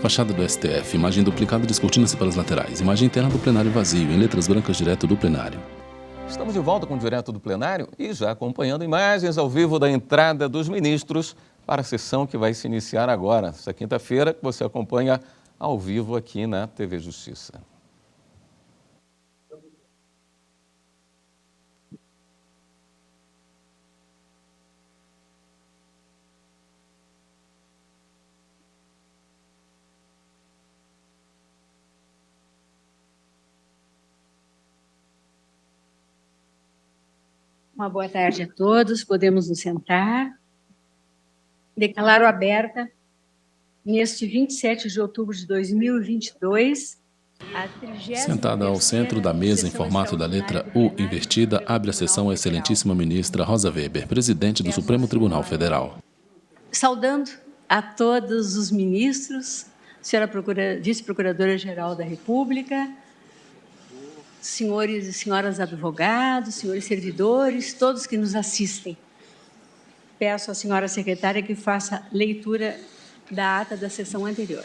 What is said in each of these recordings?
Fachada do STF, imagem duplicada descortina-se pelas laterais. Imagem interna do plenário vazio, em letras brancas direto do plenário. Estamos de volta com o Direto do Plenário e já acompanhando imagens ao vivo da entrada dos ministros para a sessão que vai se iniciar agora, esta quinta-feira, que você acompanha ao vivo aqui na TV Justiça. Uma boa tarde a todos. Podemos nos sentar. Declaro aberta, neste 27 de outubro de 2022, a 33ª Sentada ao centro da mesa em formato da letra U invertida, abre a sessão a excelentíssima ministra Rosa Weber, presidente do Supremo Tribunal Federal. Saudando a todos os ministros, senhora vice-procuradora-geral da República, senhores e senhoras advogados, senhores servidores, todos que nos assistem. Peço à senhora secretária que faça leitura da ata da sessão anterior.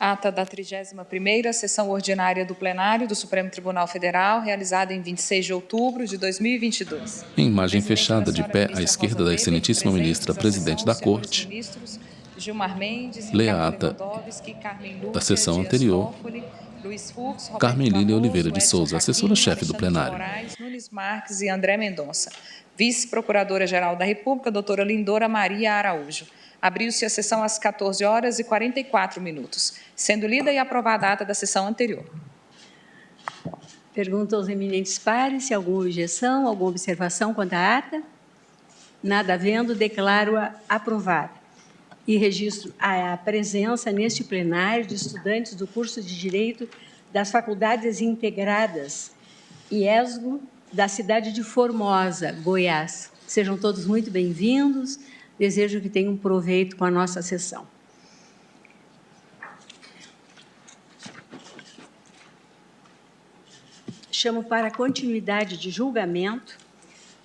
Ata da 31ª Sessão Ordinária do Plenário do Supremo Tribunal Federal, realizada em 26 de outubro de 2022. Em imagem fechada, de pé à esquerda da excelentíssima ministra, presidente da Corte, lê a ata da sessão anterior, Carmen Lília Oliveira de Souza, assessora-chefe do plenário. Nunes Marques e André Mendonça. Vice-procuradora-geral da República, doutora Lindora Maria Araújo. Abriu-se a sessão às 14h44, sendo lida e aprovada a ata da sessão anterior. Pergunto aos eminentes pares se há alguma objeção, alguma observação quanto à ata. Nada havendo, declaro-a aprovada. E registro a presença neste plenário de estudantes do curso de Direito das Faculdades Integradas IESGO, da cidade de Formosa, Goiás. Sejam todos muito bem-vindos. Desejo que tenham proveito com a nossa sessão. Chamo para a continuidade de julgamento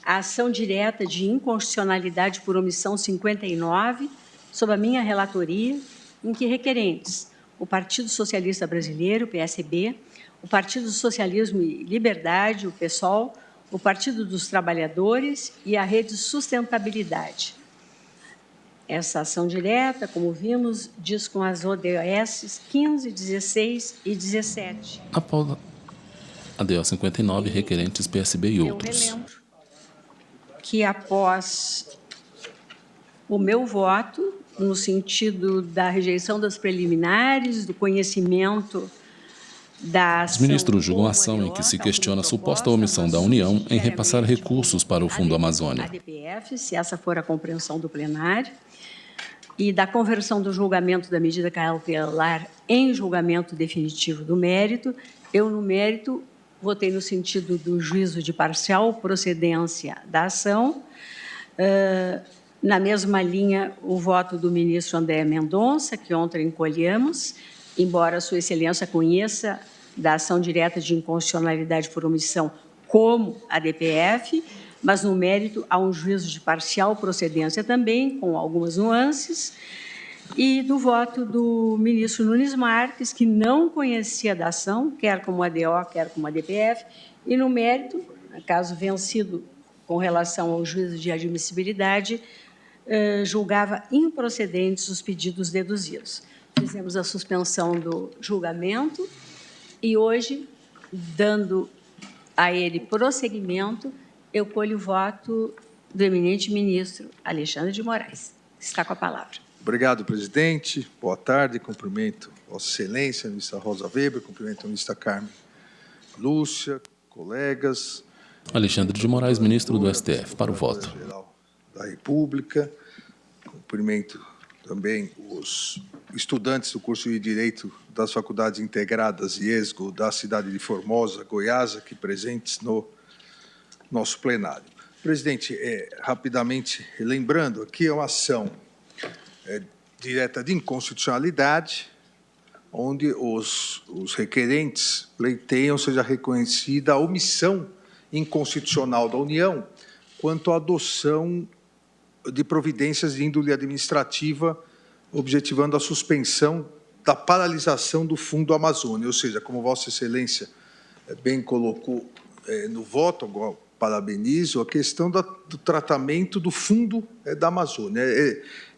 a ação direta de inconstitucionalidade por omissão 59, sob a minha relatoria, em que requerentes o Partido Socialista Brasileiro, PSB, o Partido do Socialismo e Liberdade, o PSOL, o Partido dos Trabalhadores e a Rede Sustentabilidade. Essa ação direta, como vimos, diz com as ODS 15, 16 e 17. Após a DO 59, requerentes PSB e outros. Eu relembro que após o meu voto, no sentido da rejeição das preliminares, do conhecimento da ação... Os ministros julgam a ação em que se questiona a suposta omissão da União em repassar recursos para o Fundo Amazônia. ADPF, se essa for a compreensão do plenário, e da conversão do julgamento da medida cautelar em julgamento definitivo do mérito, eu, no mérito, votei no sentido do juízo de parcial procedência da ação. Na mesma linha, o voto do ministro André Mendonça, que ontem encolhemos, embora Sua Excelência conheça da ação direta de inconstitucionalidade por omissão como a DPF, mas no mérito há um juízo de parcial procedência também, com algumas nuances, e do voto do ministro Nunes Marques, que não conhecia da ação, quer como ADO, quer como ADPF, e no mérito, caso vencido com relação ao juízo de admissibilidade, julgava improcedentes os pedidos deduzidos. Fizemos a suspensão do julgamento e hoje, dando a ele prosseguimento, eu colho o voto do eminente ministro Alexandre de Moraes. Está com a palavra. Obrigado, presidente. Boa tarde. Cumprimento Vossa Excelência, a ministra Rosa Weber, cumprimento a ministra Carmen Lúcia, colegas. Alexandre de Moraes, ministro do STF, para o voto. Geral da República. Cumprimento também os estudantes do curso de Direito das Faculdades Integradas IESGO da cidade de Formosa, Goiás, aqui presentes no nosso plenário. Presidente, rapidamente, lembrando, aqui é uma ação direta de inconstitucionalidade, onde os requerentes pleiteiam seja reconhecida a omissão inconstitucional da União quanto à adoção de providências de índole administrativa, objetivando a suspensão da paralisação do Fundo Amazônia, ou seja, como Vossa Excelência bem colocou no voto, agora parabenizo, a questão do tratamento do Fundo da Amazônia.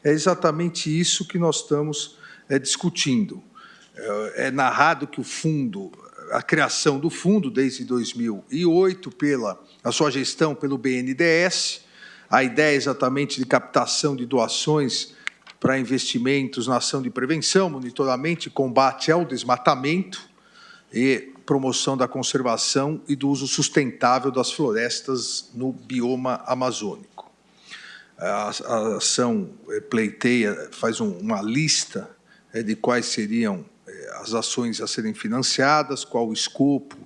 É exatamente isso que nós estamos discutindo. É narrado que o fundo, a criação do fundo desde 2008, a sua gestão pelo BNDES, a ideia exatamente de captação de doações para investimentos na ação de prevenção, monitoramento e combate ao desmatamento e promoção da conservação e do uso sustentável das florestas no bioma amazônico. A ação pleiteia, faz uma lista de quais seriam as ações a serem financiadas, qual o escopo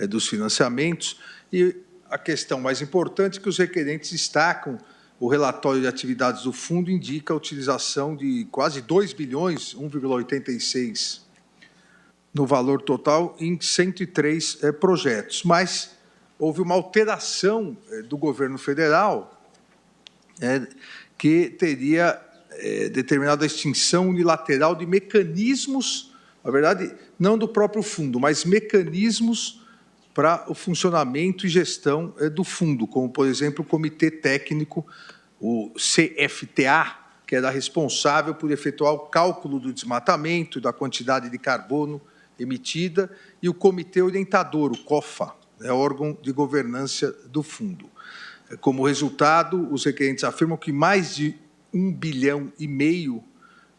dos financiamentos, e a questão mais importante é que os requerentes destacam o relatório de atividades do fundo indica a utilização de quase 2 bilhões, 1,86 no valor total, em 103 projetos. Mas houve uma alteração do governo federal que teria determinado a extinção unilateral de mecanismos, na verdade, não do próprio fundo, mas mecanismos para o funcionamento e gestão do fundo, como, por exemplo, o Comitê Técnico, o CFTA, que era responsável por efetuar o cálculo do desmatamento, da quantidade de carbono emitida, e o Comitê Orientador, o COFA, órgão de governança do fundo. Como resultado, os requerentes afirmam que mais de 1,5 bilhão,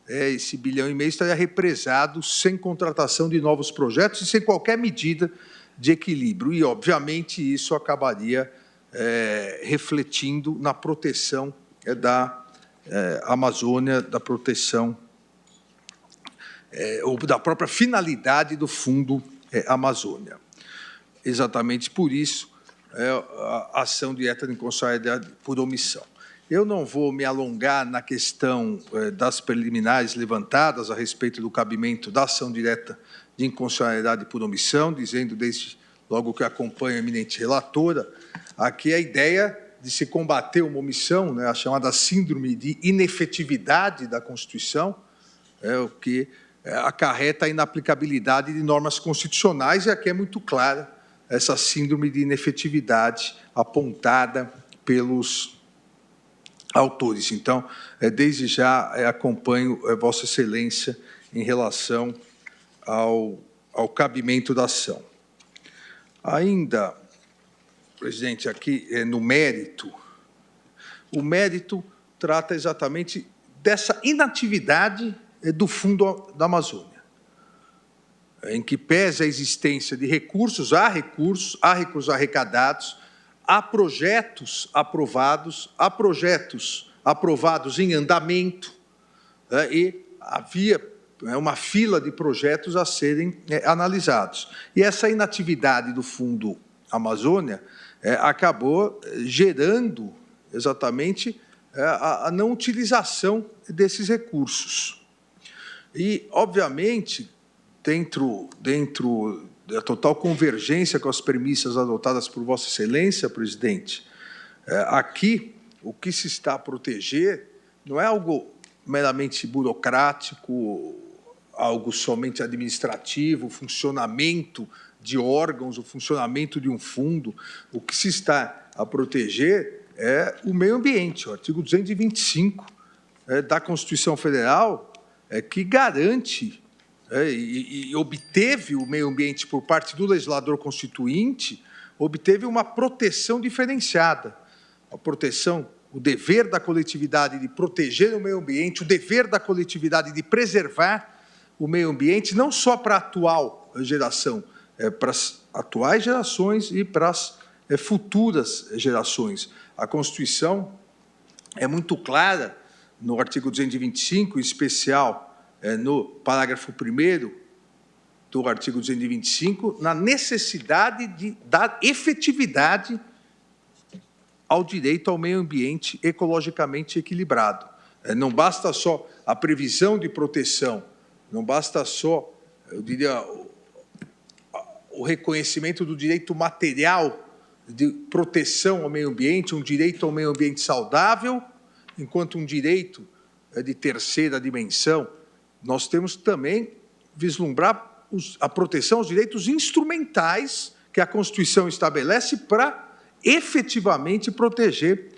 esse 1,5 bilhão estaria represado sem contratação de novos projetos e sem qualquer medida de equilíbrio. E, obviamente, isso acabaria refletindo na proteção da Amazônia, da proteção ou da própria finalidade do Fundo Amazônia. Exatamente por isso, a ação direta de inconstitucionalidade por omissão. Eu não vou me alongar na questão das preliminares levantadas a respeito do cabimento da ação direta de inconstitucionalidade por omissão, dizendo, desde logo que acompanha a eminente relatora, aqui a ideia de se combater uma omissão, a chamada síndrome de inefetividade da Constituição, o que acarreta a inaplicabilidade de normas constitucionais, e aqui é muito clara essa síndrome de inefetividade apontada pelos autores. Então, desde já acompanho Vossa Excelência em relação ao cabimento da ação. Ainda, presidente, aqui no mérito, o mérito trata exatamente dessa inatividade do Fundo da Amazônia, em que pese a existência de recursos, há recursos arrecadados, há projetos aprovados em andamento, e havia uma fila de projetos a serem analisados. E essa inatividade do Fundo Amazônia acabou gerando exatamente a não utilização desses recursos. E, obviamente, dentro da total convergência com as premissas adotadas por Vossa Excelência, presidente, aqui o que se está a proteger não é algo meramente burocrático, algo somente administrativo, o funcionamento de órgãos, o funcionamento de um fundo. O que se está a proteger é o meio ambiente, o artigo 225 da Constituição Federal, que garante e obteve o meio ambiente por parte do legislador constituinte, obteve uma proteção diferenciada. A proteção, o dever da coletividade de proteger o meio ambiente, o dever da coletividade de preservar o meio ambiente, não só para a atual geração, para as atuais gerações e para as futuras gerações. A Constituição é muito clara no artigo 225, em especial no parágrafo 1º do artigo 225, na necessidade de dar efetividade ao direito ao meio ambiente ecologicamente equilibrado. Não basta só a previsão de proteção, não basta só, eu diria, o reconhecimento do direito material de proteção ao meio ambiente, um direito ao meio ambiente saudável, enquanto um direito de terceira dimensão, nós temos também vislumbrar a proteção aos direitos instrumentais que a Constituição estabelece para efetivamente proteger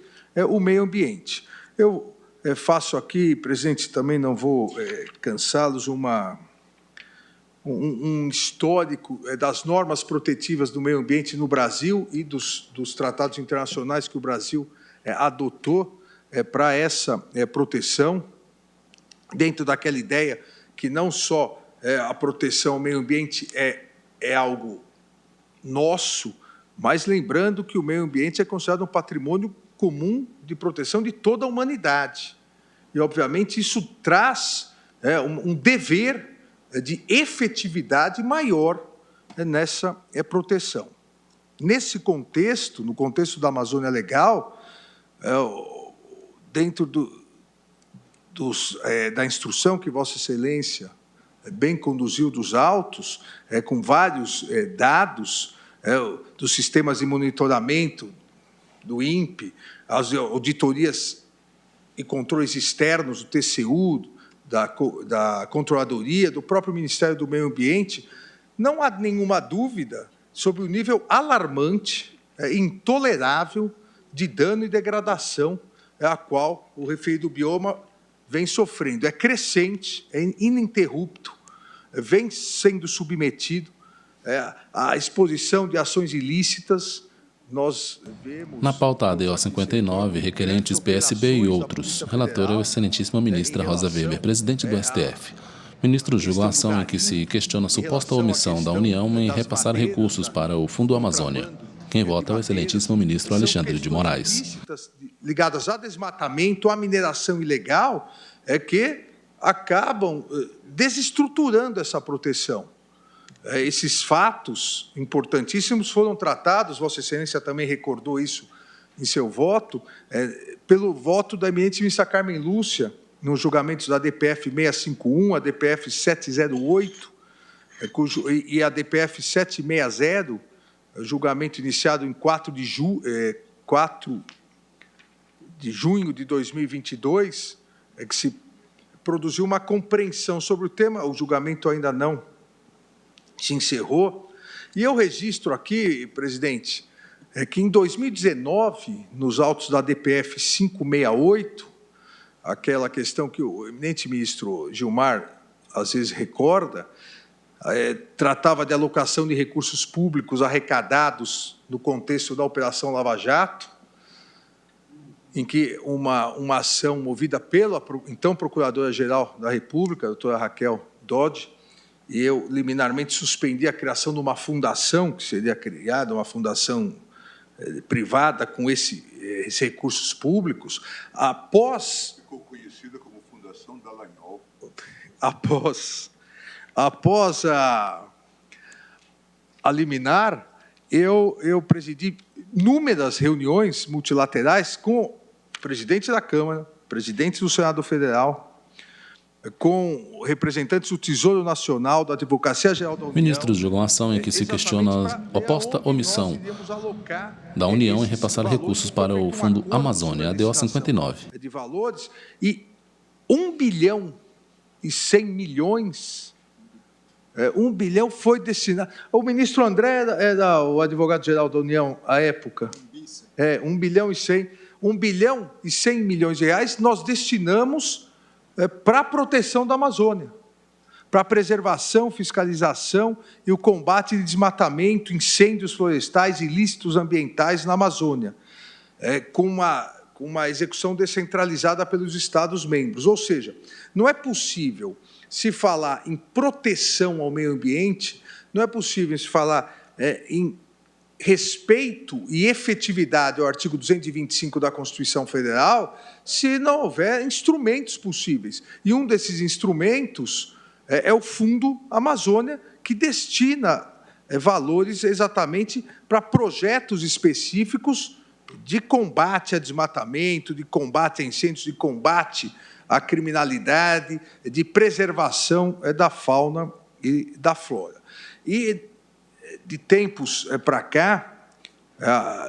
o meio ambiente. Eu faço aqui, presidente, também não vou cansá-los, um histórico das normas protetivas do meio ambiente no Brasil e dos tratados internacionais que o Brasil adotou para essa proteção, dentro daquela ideia que não só a proteção ao meio ambiente é algo nosso, mas lembrando que o meio ambiente é considerado um patrimônio comum de proteção de toda a humanidade. E, obviamente, isso traz um dever de efetividade maior nessa proteção. Nesse contexto, no contexto da Amazônia Legal, dentro da instrução que Vossa Excelência bem conduziu dos autos, com vários dados dos sistemas de monitoramento do INPE, as auditorias e controles externos do TCU, da Controladoria, do próprio Ministério do Meio Ambiente, não há nenhuma dúvida sobre o nível alarmante, intolerável de dano e degradação a qual o referido bioma vem sofrendo. É crescente, é ininterrupto, vem sendo submetido à exposição de ações ilícitas. Nós vemos... Na pauta ADO 59, requerentes PSB e outros. Relatora é a excelentíssima ministra Rosa Weber, presidente do STF. Ministro julga a ação em que se questiona a suposta omissão da União em repassar recursos para o Fundo Amazônia. Quem vota é o excelentíssimo ministro Alexandre de Moraes. Ligadas a desmatamento, à mineração ilegal, que acabam desestruturando essa proteção. Esses fatos importantíssimos foram tratados, Vossa Excelência também recordou isso em seu voto, pelo voto da eminente ministra Carmen Lúcia, nos julgamentos da DPF 651, a DPF 708 e a DPF 760, julgamento iniciado em 4 de junho de 2022, que se produziu uma compreensão sobre o tema, o julgamento ainda não se encerrou. E eu registro aqui, presidente, que em 2019, nos autos da DPF 568, aquela questão que o eminente ministro Gilmar às vezes recorda, tratava de alocação de recursos públicos arrecadados no contexto da Operação Lava Jato, em que uma ação movida pela então Procuradora-Geral da República, a doutora Raquel Dodge, e eu liminarmente suspendi a criação de uma fundação, que seria criada, uma fundação privada com esses recursos públicos, após... Ficou conhecida como Fundação Dallagnol. Após a liminar, eu presidi inúmeras reuniões multilaterais com o presidente da Câmara, presidente do Senado Federal, com representantes do Tesouro Nacional, da Advocacia Geral da União. Ministros julgam a ação em que se questiona a oposta omissão da União em repassar recursos para o Fundo Amazônia, ADO 59. De valores, e 1 bilhão e 100 milhões, 1 bilhão foi destinado... O ministro André era o advogado-geral da União à época. 1 bilhão e 100 milhões de reais nós destinamos para a proteção da Amazônia, para a preservação, fiscalização e o combate de desmatamento, incêndios florestais e ilícitos ambientais na Amazônia, com uma execução descentralizada pelos Estados-membros. Ou seja, não é possível se falar em proteção ao meio ambiente, não é possível se falar em respeito e efetividade ao artigo 225 da Constituição Federal, se não houver instrumentos possíveis. E um desses instrumentos é o Fundo Amazônia, que destina valores exatamente para projetos específicos de combate a desmatamento, de combate a incêndios, de combate à criminalidade, de preservação da fauna e da flora. E de tempos para cá,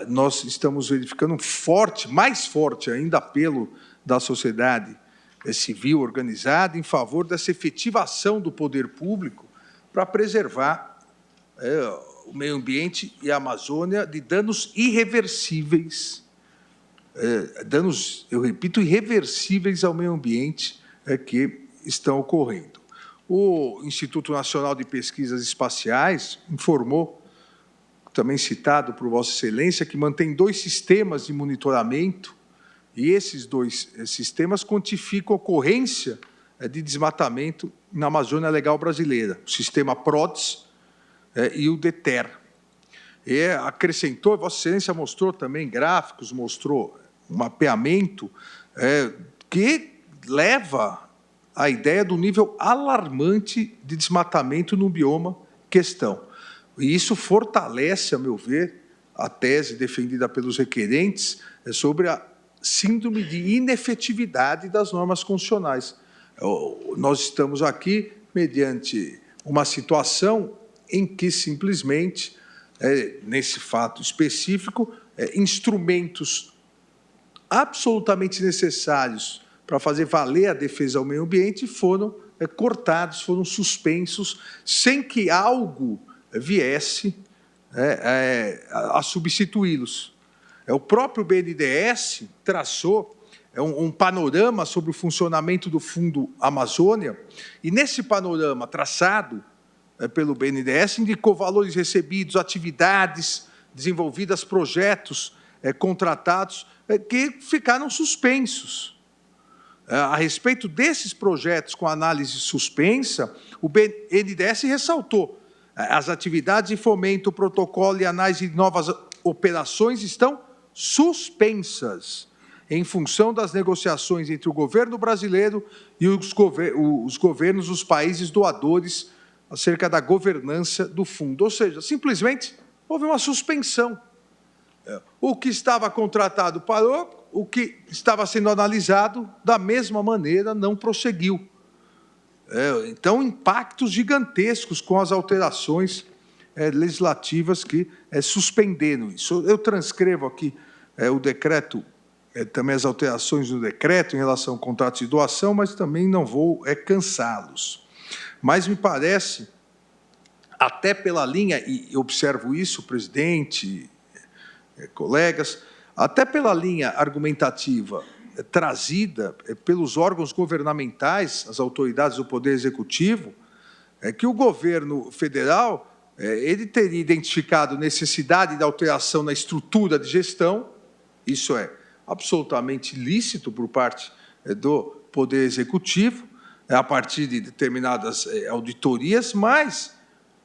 nós estamos verificando mais forte ainda apelo da sociedade civil organizada em favor dessa efetivação do poder público para preservar o meio ambiente e a Amazônia de danos irreversíveis, danos, eu repito, irreversíveis ao meio ambiente que estão ocorrendo. O Instituto Nacional de Pesquisas Espaciais informou, também citado por Vossa Excelência, que mantém 2 sistemas de monitoramento, e esses 2 sistemas quantificam a ocorrência de desmatamento na Amazônia Legal brasileira, o sistema PRODES e o DETER. E acrescentou, Vossa Excelência mostrou também gráficos, mostrou um mapeamento que leva à ideia do nível alarmante de desmatamento no bioma questão. E isso fortalece, a meu ver, a tese defendida pelos requerentes sobre a síndrome de inefetividade das normas constitucionais. Nós estamos aqui mediante uma situação em que, simplesmente, nesse fato específico, instrumentos absolutamente necessários para fazer valer a defesa ao meio ambiente foram cortados, foram suspensos, sem que algo viesse a substituí-los. O próprio BNDES traçou um panorama sobre o funcionamento do Fundo Amazônia, e nesse panorama traçado pelo BNDES indicou valores recebidos, atividades desenvolvidas, projetos contratados que ficaram suspensos. A respeito desses projetos com análise suspensa, o BNDES ressaltou: as atividades de fomento, protocolo e análise de novas operações estão suspensas em função das negociações entre o governo brasileiro e os governos dos países doadores acerca da governança do fundo. Ou seja, simplesmente houve uma suspensão. O que estava contratado parou, o que estava sendo analisado, da mesma maneira, não prosseguiu. Então, impactos gigantescos com as alterações legislativas que suspenderam isso. Eu transcrevo aqui o decreto, também as alterações do decreto em relação ao contrato de doação, mas também não vou cansá-los. Mas me parece, até pela linha, e observo isso, presidente, colegas, até pela linha argumentativa trazida pelos órgãos governamentais, as autoridades do Poder Executivo, que o governo federal ele teria identificado necessidade de alteração na estrutura de gestão, isso é absolutamente lícito por parte do Poder Executivo, a partir de determinadas auditorias, mas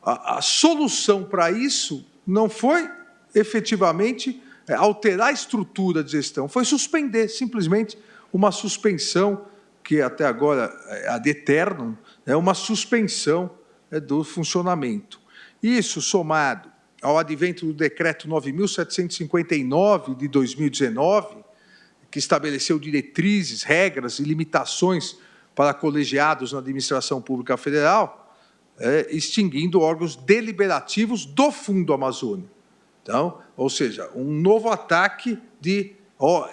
a solução para isso não foi efetivamente alterar a estrutura de gestão, foi suspender, simplesmente uma suspensão, que até agora é ad eternum, uma suspensão do funcionamento. Isso, somado ao advento do Decreto 9.759 de 2019, que estabeleceu diretrizes, regras e limitações para colegiados na administração pública federal, extinguindo órgãos deliberativos do Fundo Amazônia. Então, ou seja, um novo ataque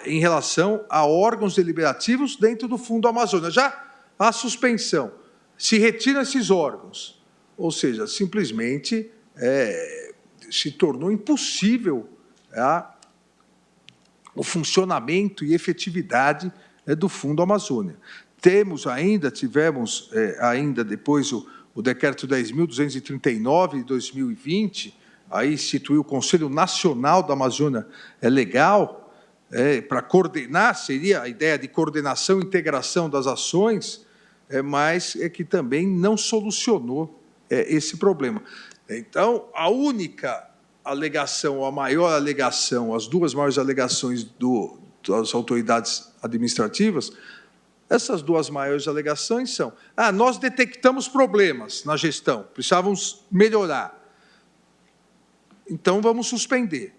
em relação a órgãos deliberativos dentro do Fundo Amazônia. Já a suspensão, se retiram esses órgãos, ou seja, simplesmente se tornou impossível o funcionamento e efetividade do Fundo Amazônia. Tivemos ainda depois o Decreto 10.239 de 2020, aí instituiu o Conselho Nacional da Amazônia Legal, para coordenar, seria a ideia de coordenação e integração das ações, mas que também não solucionou esse problema. Então, a única alegação, a maior alegação, as 2 maiores alegações das autoridades administrativas, essas 2 maiores alegações são: nós detectamos problemas na gestão, precisávamos melhorar, então vamos suspender.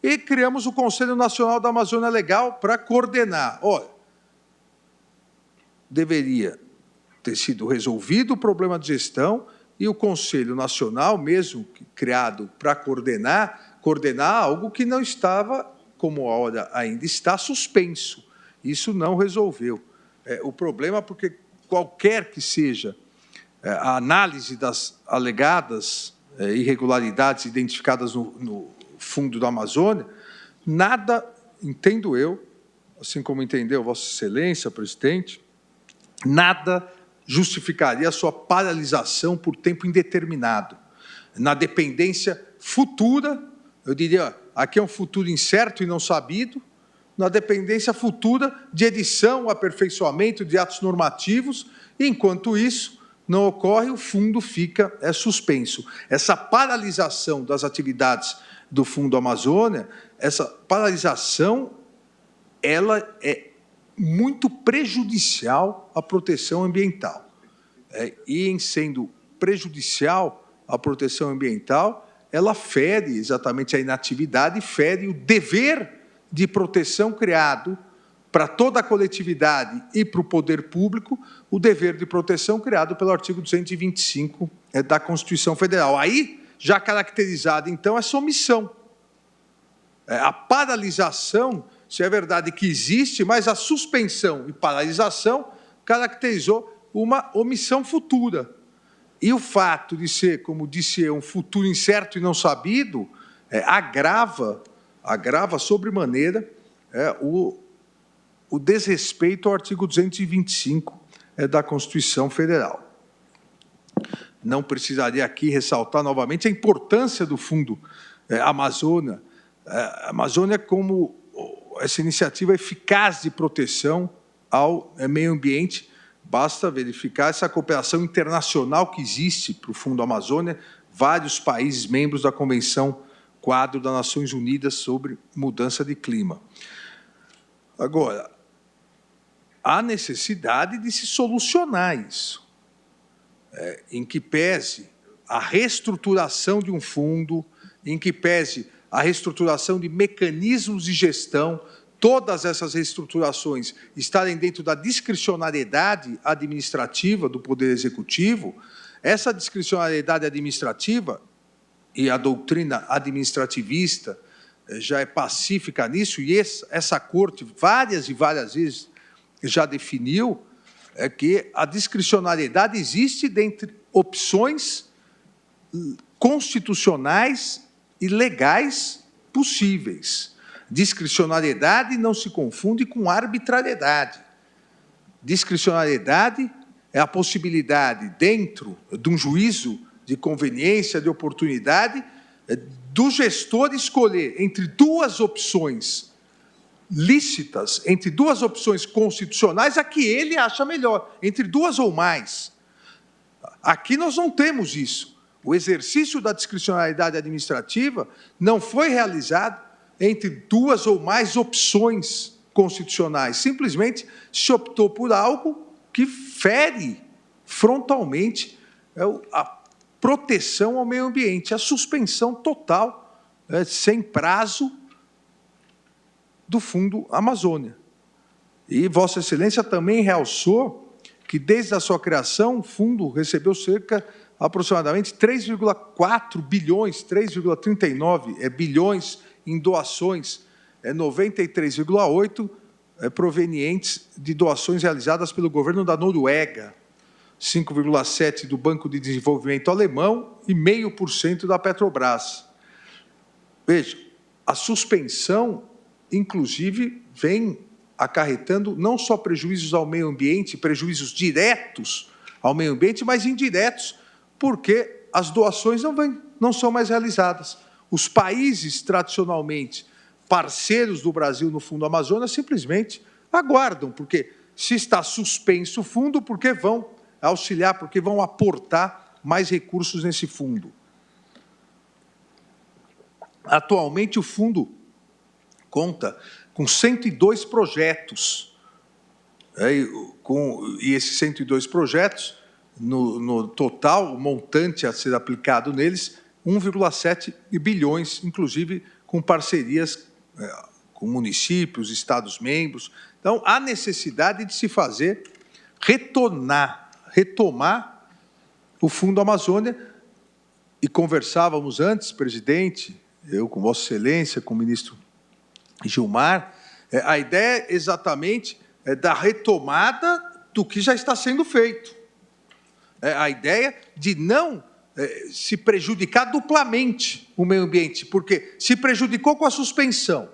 E criamos o Conselho Nacional da Amazônia Legal para coordenar. Olha, deveria ter sido resolvido o problema de gestão e o Conselho Nacional, mesmo criado para coordenar algo que não estava, como a hora ainda está, suspenso. Isso não resolveu. o problema, porque qualquer que seja a análise das alegadas irregularidades identificadas no fundo da Amazônia, nada, entendo eu, assim como entendeu Vossa Excelência, presidente, nada justificaria a sua paralisação por tempo indeterminado. Na dependência futura, eu diria, aqui é um futuro incerto e não sabido, na dependência futura de edição, aperfeiçoamento de atos normativos, e, enquanto isso não ocorre, o fundo fica suspenso. Essa paralisação das atividades do Fundo Amazônia, essa paralisação, ela é muito prejudicial à proteção ambiental. E, em sendo prejudicial à proteção ambiental, ela fere exatamente a inatividade, fere o dever de proteção criado para toda a coletividade e para o poder público, o dever de proteção criado pelo artigo 225 da Constituição Federal. Aí, já caracterizada, então, essa omissão. A paralisação, se é verdade que existe, mas a suspensão e paralisação caracterizou uma omissão futura. E o fato de ser, como disse eu, um futuro incerto e não sabido, agrava sobremaneira o desrespeito ao artigo 225 da Constituição Federal. Não precisaria aqui ressaltar novamente a importância do Fundo Amazônia. A Amazônia como essa iniciativa eficaz de proteção ao meio ambiente. Basta verificar essa cooperação internacional que existe para o Fundo Amazônia, vários países membros da Convenção Quadro das Nações Unidas sobre Mudança de Clima. Agora, há necessidade de se solucionar isso, em que pese a reestruturação de um fundo, em que pese a reestruturação de mecanismos de gestão, todas essas reestruturações estarem dentro da discricionariedade administrativa do Poder Executivo, essa discricionariedade administrativa e a doutrina administrativista já é pacífica nisso, e essa Corte várias e várias vezes já definiu que a discricionariedade existe dentre opções constitucionais e legais possíveis. Discricionariedade não se confunde com arbitrariedade. Discricionariedade é a possibilidade, dentro de um juízo de conveniência, de oportunidade, do gestor escolher entre duas opções lícitas, entre duas opções constitucionais, a que ele acha melhor, entre duas ou mais. Aqui nós não temos isso. O exercício da discricionariedade administrativa não foi realizado entre duas ou mais opções constitucionais. Simplesmente se optou por algo que fere frontalmente a proteção ao meio ambiente, a suspensão total, sem prazo, do Fundo Amazônia. E Vossa Excelência também realçou que, desde a sua criação, o fundo recebeu aproximadamente 3,4 bilhões, 3,39 bilhões em doações, 93,8 provenientes de doações realizadas pelo governo da Noruega, 5,7% do Banco de Desenvolvimento Alemão e 0,5% da Petrobras. Veja, a suspensão, inclusive, vem acarretando não só prejuízos ao meio ambiente, prejuízos diretos ao meio ambiente, mas indiretos, porque as doações não são mais realizadas. Os países, tradicionalmente, parceiros do Brasil no Fundo Amazônia, simplesmente aguardam, porque se está suspenso o fundo, porque vão auxiliar, porque vão aportar mais recursos nesse fundo. Atualmente, o fundo conta com 102 projetos, e esses 102 projetos, no total, o montante a ser aplicado neles, 1,7 bilhões, inclusive com parcerias com municípios, estados-membros. Então, há necessidade de se fazer, retomar o Fundo Amazônia, e conversávamos antes, presidente, eu com Vossa Excelência, com o ministro Gilmar, a ideia é exatamente da retomada do que já está sendo feito. A ideia de não se prejudicar duplamente o meio ambiente, porque se prejudicou com a suspensão.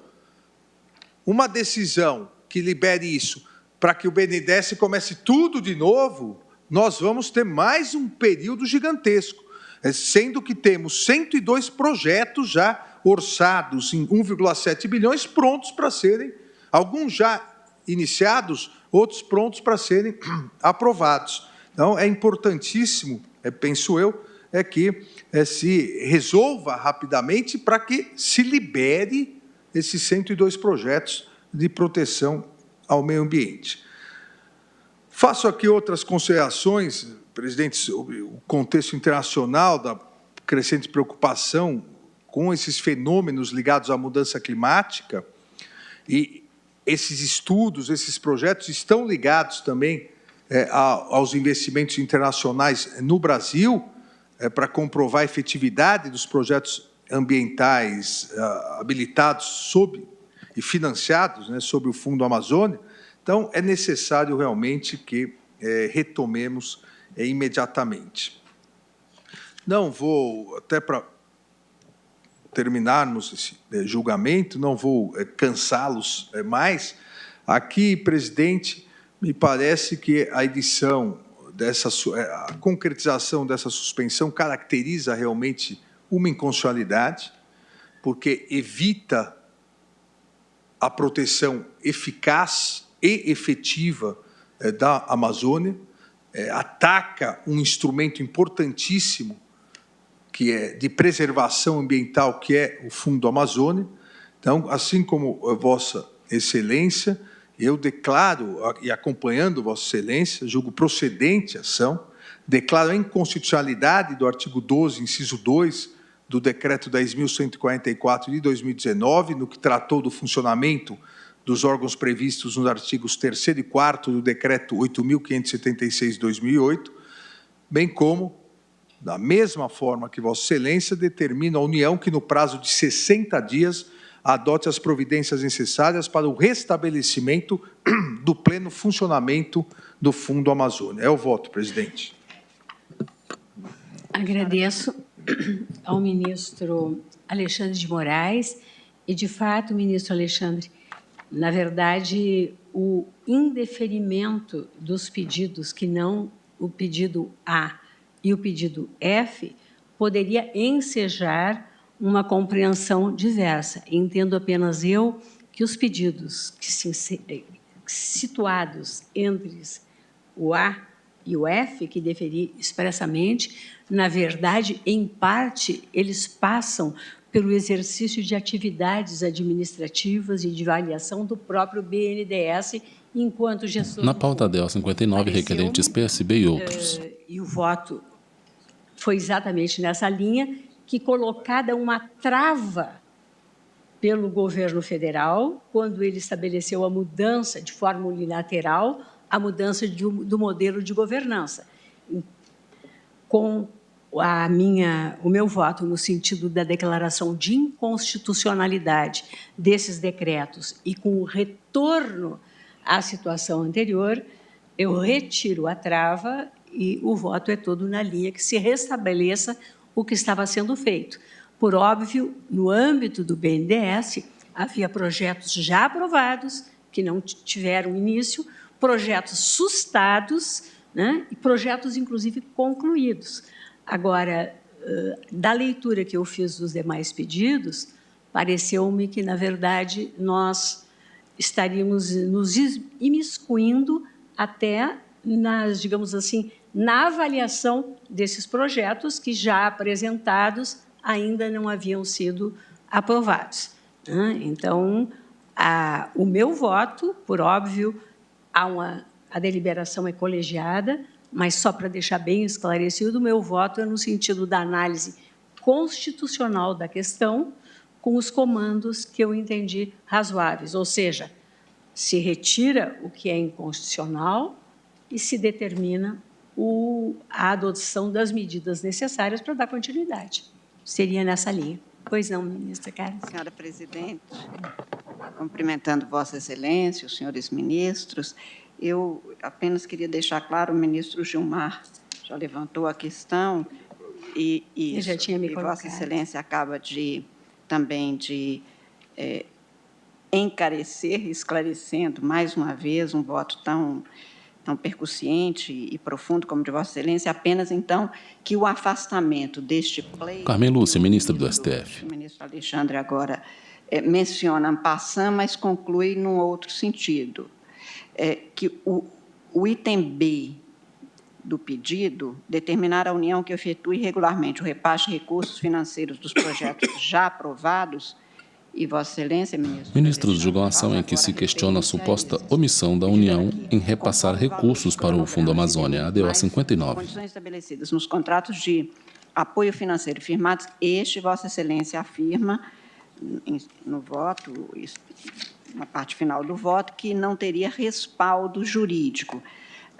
Uma decisão que libere isso para que o BNDES comece tudo de novo, nós vamos ter mais um período gigantesco, sendo que temos 102 projetos já orçados em 1,7 bilhões prontos para serem, alguns já iniciados, outros prontos para serem aprovados. Então, é importantíssimo, penso eu, que se resolva rapidamente para que se libere esses 102 projetos de proteção ao meio ambiente. Faço aqui outras considerações, presidente, sobre o contexto internacional da crescente preocupação com esses fenômenos ligados à mudança climática, e esses estudos, esses projetos estão ligados também aos investimentos internacionais no Brasil, para comprovar a efetividade dos projetos ambientais habilitados e financiados sob o Fundo Amazônia. Então, é necessário realmente que retomemos imediatamente. Não vou, até para terminarmos esse julgamento, não vou cansá-los mais. Aqui, presidente, me parece que a edição a concretização dessa suspensão caracteriza realmente uma inconstitucionalidade, porque evita a proteção eficaz e efetiva da Amazônia, ataca um instrumento importantíssimo que é de preservação ambiental, que é o Fundo Amazônia. Então, assim como Vossa Excelência, eu declaro, e acompanhando Vossa Excelência, julgo procedente a ação, declaro a inconstitucionalidade do artigo 12, inciso 2, do Decreto 10.144 de 2019, no que tratou do funcionamento dos órgãos previstos nos artigos 3º e 4º do Decreto 8.576 de 2008, bem como, da mesma forma que Vossa Excelência, determina a União que, no prazo de 60 dias, adote as providências necessárias para o restabelecimento do pleno funcionamento do Fundo Amazônia. É o voto, presidente. Agradeço ao ministro Alexandre de Moraes e, de fato, ministro Alexandre, na verdade, o indeferimento dos pedidos, que não o pedido A e o pedido F, poderia ensejar uma compreensão diversa. Entendo apenas eu que os pedidos situados entre o A e o F, que deferi expressamente, na verdade, em parte, eles passam pelo exercício de atividades administrativas e de avaliação do próprio BNDES enquanto gestor. Na pauta DEL 59, requerentes PSB e outros. E o voto foi exatamente nessa linha, que colocada uma trava pelo governo federal, quando ele estabeleceu a mudança de forma unilateral, a mudança do modelo de governança. Com o meu voto no sentido da declaração de inconstitucionalidade desses decretos e com o retorno à situação anterior, eu retiro a trava e o voto é todo na linha que se restabeleça o que estava sendo feito. Por óbvio, no âmbito do BNDES, havia projetos já aprovados, que não tiveram início, projetos sustados, e projetos, inclusive, concluídos. Agora, da leitura que eu fiz dos demais pedidos, pareceu-me que, na verdade, nós estaríamos nos imiscuindo até digamos assim, na avaliação desses projetos que, já apresentados, ainda não haviam sido aprovados. Então, o meu voto, por óbvio, a deliberação é colegiada, mas só para deixar bem esclarecido, o meu voto é no sentido da análise constitucional da questão, com os comandos que eu entendi razoáveis, ou seja, se retira o que é inconstitucional e se determina a adoção das medidas necessárias para dar continuidade. Seria nessa linha. Pois não, ministra Carmen? Senhora presidente, Cumprimentando Vossa Excelência, os senhores ministros, eu apenas queria deixar claro, o ministro Gilmar já levantou a questão e já tinha me colocado. Vossa Excelência acaba também de encarecer, esclarecendo mais uma vez um voto tão percussiente e profundo como de Vossa Excelência, apenas, então, que o afastamento deste pleito... Carmen Lúcia, ministra do STF. O ministro Alexandre agora menciona en passant, mas conclui num outro sentido, que o item B do pedido determinar a União que efetue regularmente o repasse de recursos financeiros dos projetos já aprovados. E Vossa Excelência, ministro... Ministros julgam a ação em que se questiona a suposta omissão da União em repassar recursos para o Fundo Amazônia, ADO 59. Condições estabelecidas nos contratos de apoio financeiro firmados, Vossa Excelência afirma no voto, na parte final do voto, que não teria respaldo jurídico.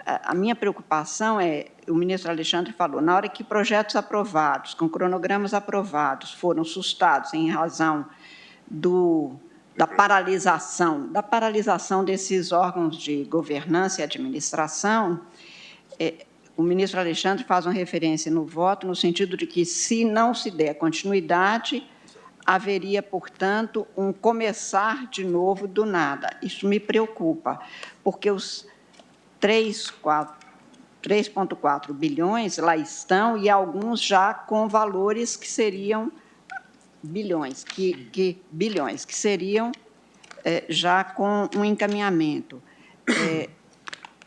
A minha preocupação o ministro Alexandre falou, na hora que projetos aprovados, com cronogramas aprovados, foram sustados em razão da paralisação desses órgãos de governança e administração, o ministro Alexandre faz uma referência no voto, no sentido de que, se não se der continuidade, haveria, portanto, um começar de novo do nada. Isso me preocupa, porque os 3,4 bilhões lá estão, e alguns já com valores que seriam bilhões, que seriam já com um encaminhamento.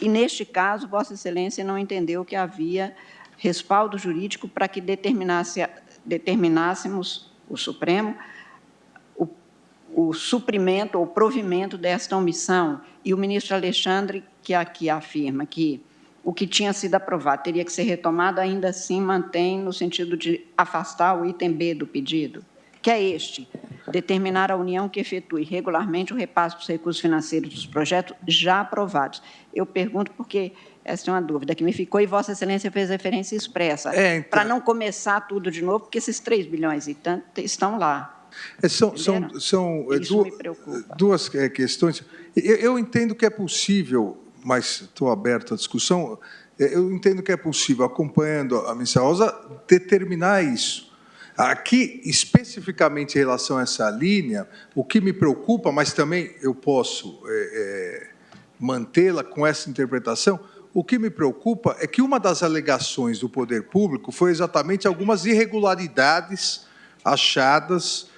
E, neste caso, Vossa Excelência não entendeu que havia respaldo jurídico para que determinássemos, o Supremo, o suprimento ou provimento desta omissão. E o ministro Alexandre, que aqui afirma que o que tinha sido aprovado teria que ser retomado, ainda assim mantém no sentido de afastar o item B do pedido, que é este: determinar a União que efetue regularmente o repasse dos recursos financeiros dos projetos já aprovados. Eu pergunto porque essa é uma dúvida que me ficou e Vossa Excelência fez referência expressa, então, para não começar tudo de novo, porque esses 3 bilhões e tanto estão lá. São duas questões. Eu entendo que é possível, mas estou aberto à discussão, eu entendo que é possível, acompanhando a ministra Rosa, determinar isso. Aqui, especificamente em relação a essa linha, o que me preocupa, mas também eu posso mantê-la com essa interpretação, o que me preocupa é que uma das alegações do poder público foi exatamente algumas irregularidades achadas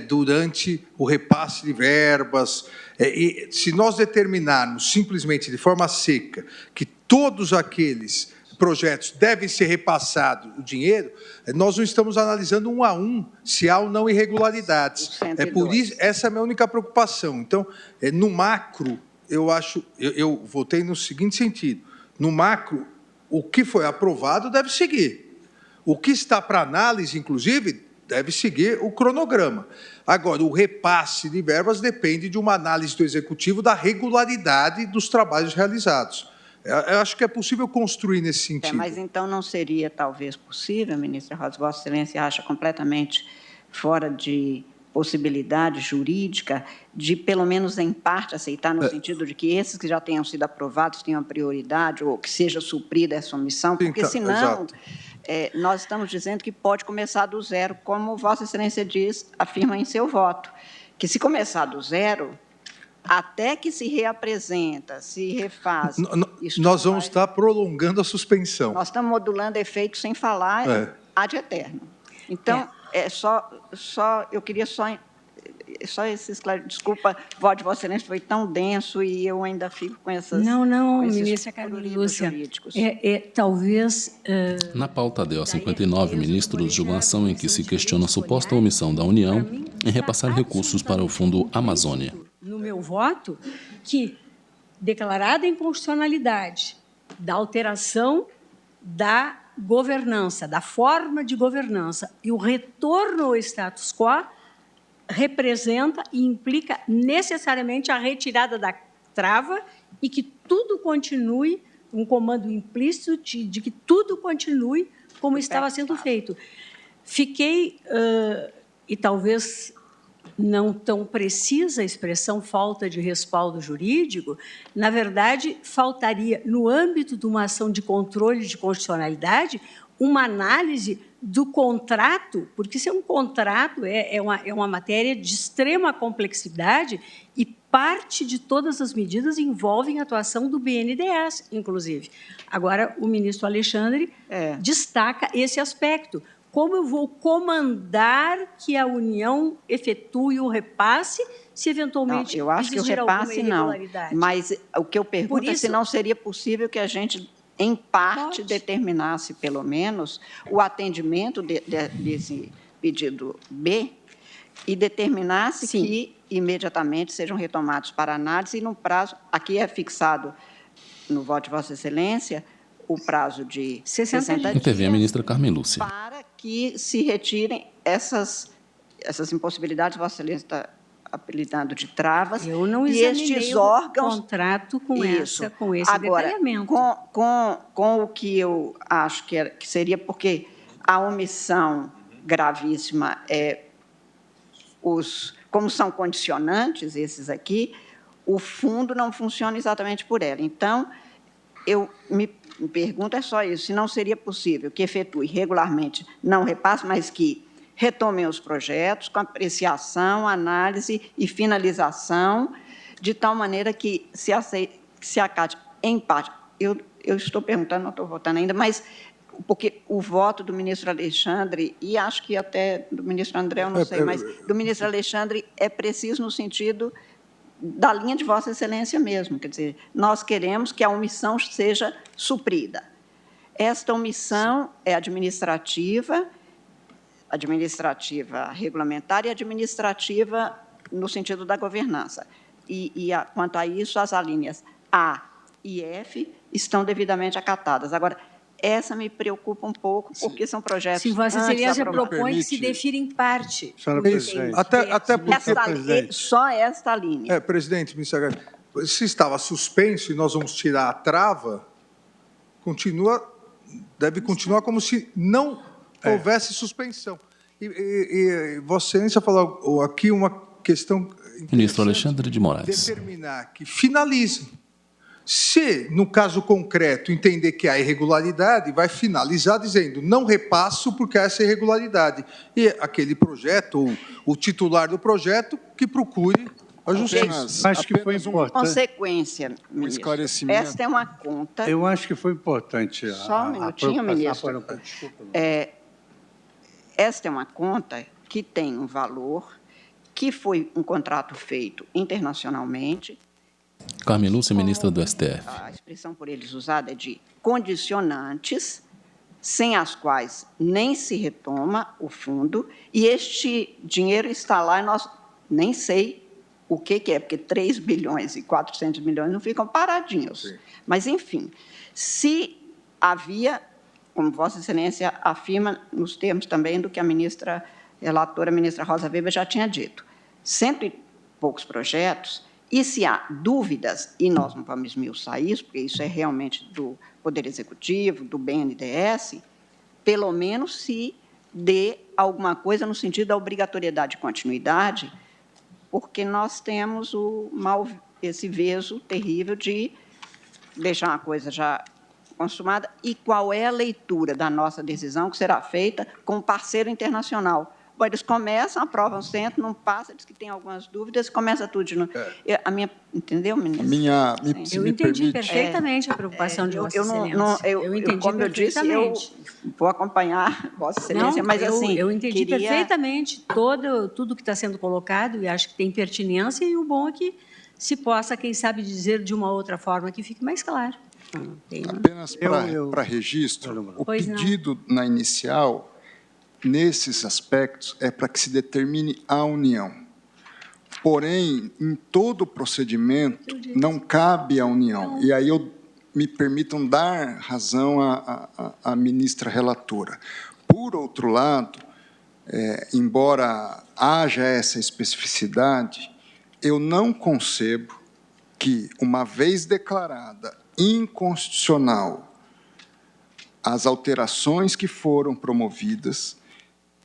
durante o repasse de verbas. E se nós determinarmos simplesmente de forma seca que todos aqueles projetos devem ser repassados o dinheiro, nós não estamos analisando um a um se há ou não irregularidades. Por isso, essa é a minha única preocupação. Então, no macro, eu votei no seguinte sentido: no macro, o que foi aprovado deve seguir. O que está para análise, inclusive, deve seguir o cronograma. Agora, o repasse de verbas depende de uma análise do Executivo da regularidade dos trabalhos realizados. Eu acho que é possível construir nesse sentido. Mas então não seria, talvez, possível, ministra Rosa, Vossa Excelência acha completamente fora de possibilidade jurídica de, pelo menos em parte, aceitar no sentido de que esses que já tenham sido aprovados tenham prioridade ou que seja suprida essa omissão, porque senão nós estamos dizendo que pode começar do zero, como Vossa Excelência afirma em seu voto, que se começar do zero, até que se reapresenta, se refaz... Nós vamos estar prolongando a suspensão. Nós estamos modulando efeitos sem falar ad eterno. Então, eu queria só esse esclarecimento. Desculpa, voto de Vossa Excelência foi tão denso e eu ainda fico com essas... Não, ministra Carmen Lúcia, talvez... Na pauta ADO 59, ministros julgam a ação em que se questiona a suposta omissão da União em repassar recursos para o Fundo Amazônia. No meu voto, que, declarada a inconstitucionalidade da alteração da governança, da forma de governança, e o retorno ao status quo representa e implica necessariamente a retirada da trava e que tudo continue, um comando implícito de que tudo continue como estava sendo feito. Fiquei, e talvez não tão precisa a expressão falta de respaldo jurídico, na verdade, faltaria, no âmbito de uma ação de controle de constitucionalidade, uma análise do contrato, porque se é um contrato, é uma matéria de extrema complexidade e parte de todas as medidas envolvem a atuação do BNDES, inclusive. Agora, o ministro Alexandre destaca esse aspecto. Como eu vou comandar que a União efetue o repasse se eventualmente eu acho que o repasse não, mas o que eu pergunto é se não seria possível que a gente, em parte, determinasse, pelo menos, o atendimento desse pedido B e determinasse que imediatamente sejam retomados para análise e no prazo, aqui é fixado no voto de Vossa Excelência, o prazo de 60 dias. Intervém a ministra Carmen Lúcia. Para que se retirem essas impossibilidades, Vossa Excelência está apelidando de travas. Eu não e estes órgãos, o contrato com esse agora, detalhamento. Com o que eu acho que seria, porque a omissão gravíssima como são condicionantes esses aqui, o fundo não funciona exatamente por ela. Então, eu me pergunto é só isso, se não seria possível que efetue regularmente, não repasse, mas que retomem os projetos com apreciação, análise e finalização, de tal maneira que se acate em parte. Eu estou perguntando, não estou votando ainda, mas porque o voto do ministro Alexandre, e acho que até do ministro André, eu não sei, mas do ministro Alexandre é preciso no sentido da linha de Vossa Excelência mesmo, quer dizer, nós queremos que a omissão seja suprida. Esta omissão é administrativa regulamentar e administrativa no sentido da governança. Quanto a isso, as alíneas A e F estão devidamente acatadas. Agora, essa me preocupa um pouco, porque são projetos... Sim, Vossa Excelência propõe que se defira em parte. Senhora presidente. Até porque, presidente... Só esta linha. Presidente, se estava suspenso e nós vamos tirar a trava, deve continuar como se não houvesse suspensão. E Vossa Excelência falou aqui uma questão... Ministro Alexandre de Moraes. Determinar que finalize. Se, no caso concreto, entender que há irregularidade, vai finalizar dizendo não repasso porque há essa irregularidade. E aquele projeto, ou o titular do projeto, que procure a justiça. Acho que foi importante. Consequência, ministro. Esclarecimento. Esta é uma conta... Eu acho que foi importante. Só um minutinho, ministro. Esta é uma conta que tem um valor, que foi um contrato feito internacionalmente. Carmen Lúcia, ministra do STF. A expressão por eles usada é de condicionantes, sem as quais nem se retoma o fundo, e este dinheiro está lá e nós nem sei o que é, porque 3 bilhões e 400 milhões não ficam paradinhos. Sim. Mas, enfim, se havia, como Vossa Excelência afirma, nos termos também do que a relatora, a ministra Rosa Weber, já tinha dito, 100 e poucos projetos. E se há dúvidas, e nós não vamos esmiuçar isso, porque isso é realmente do Poder Executivo, do BNDES, pelo menos se dê alguma coisa no sentido da obrigatoriedade de continuidade, porque nós temos esse veso terrível de deixar uma coisa já consumada. E qual é a leitura da nossa decisão que será feita com um parceiro internacional? Bom, eles começam, aprovam o centro, não passa, diz que tem algumas dúvidas, começa tudo de novo. Entendeu, ministro? Eu entendi perfeitamente a preocupação de Vossa Excelência. Eu entendi como perfeitamente. Eu disse, eu vou acompanhar Vossa Excelência, mas assim... Eu entendi perfeitamente tudo que está sendo colocado e acho que tem pertinência, e o bom é que se possa, quem sabe, dizer de uma outra forma que fique mais claro. Apenas para registro, o pedido na inicial... Nesses aspectos, é para que se determine a união. Porém, em todo o procedimento, não cabe a união. E aí me permitam dar razão à ministra relatora. Por outro lado, embora haja essa especificidade, eu não concebo que, uma vez declarada inconstitucional as alterações que foram promovidas,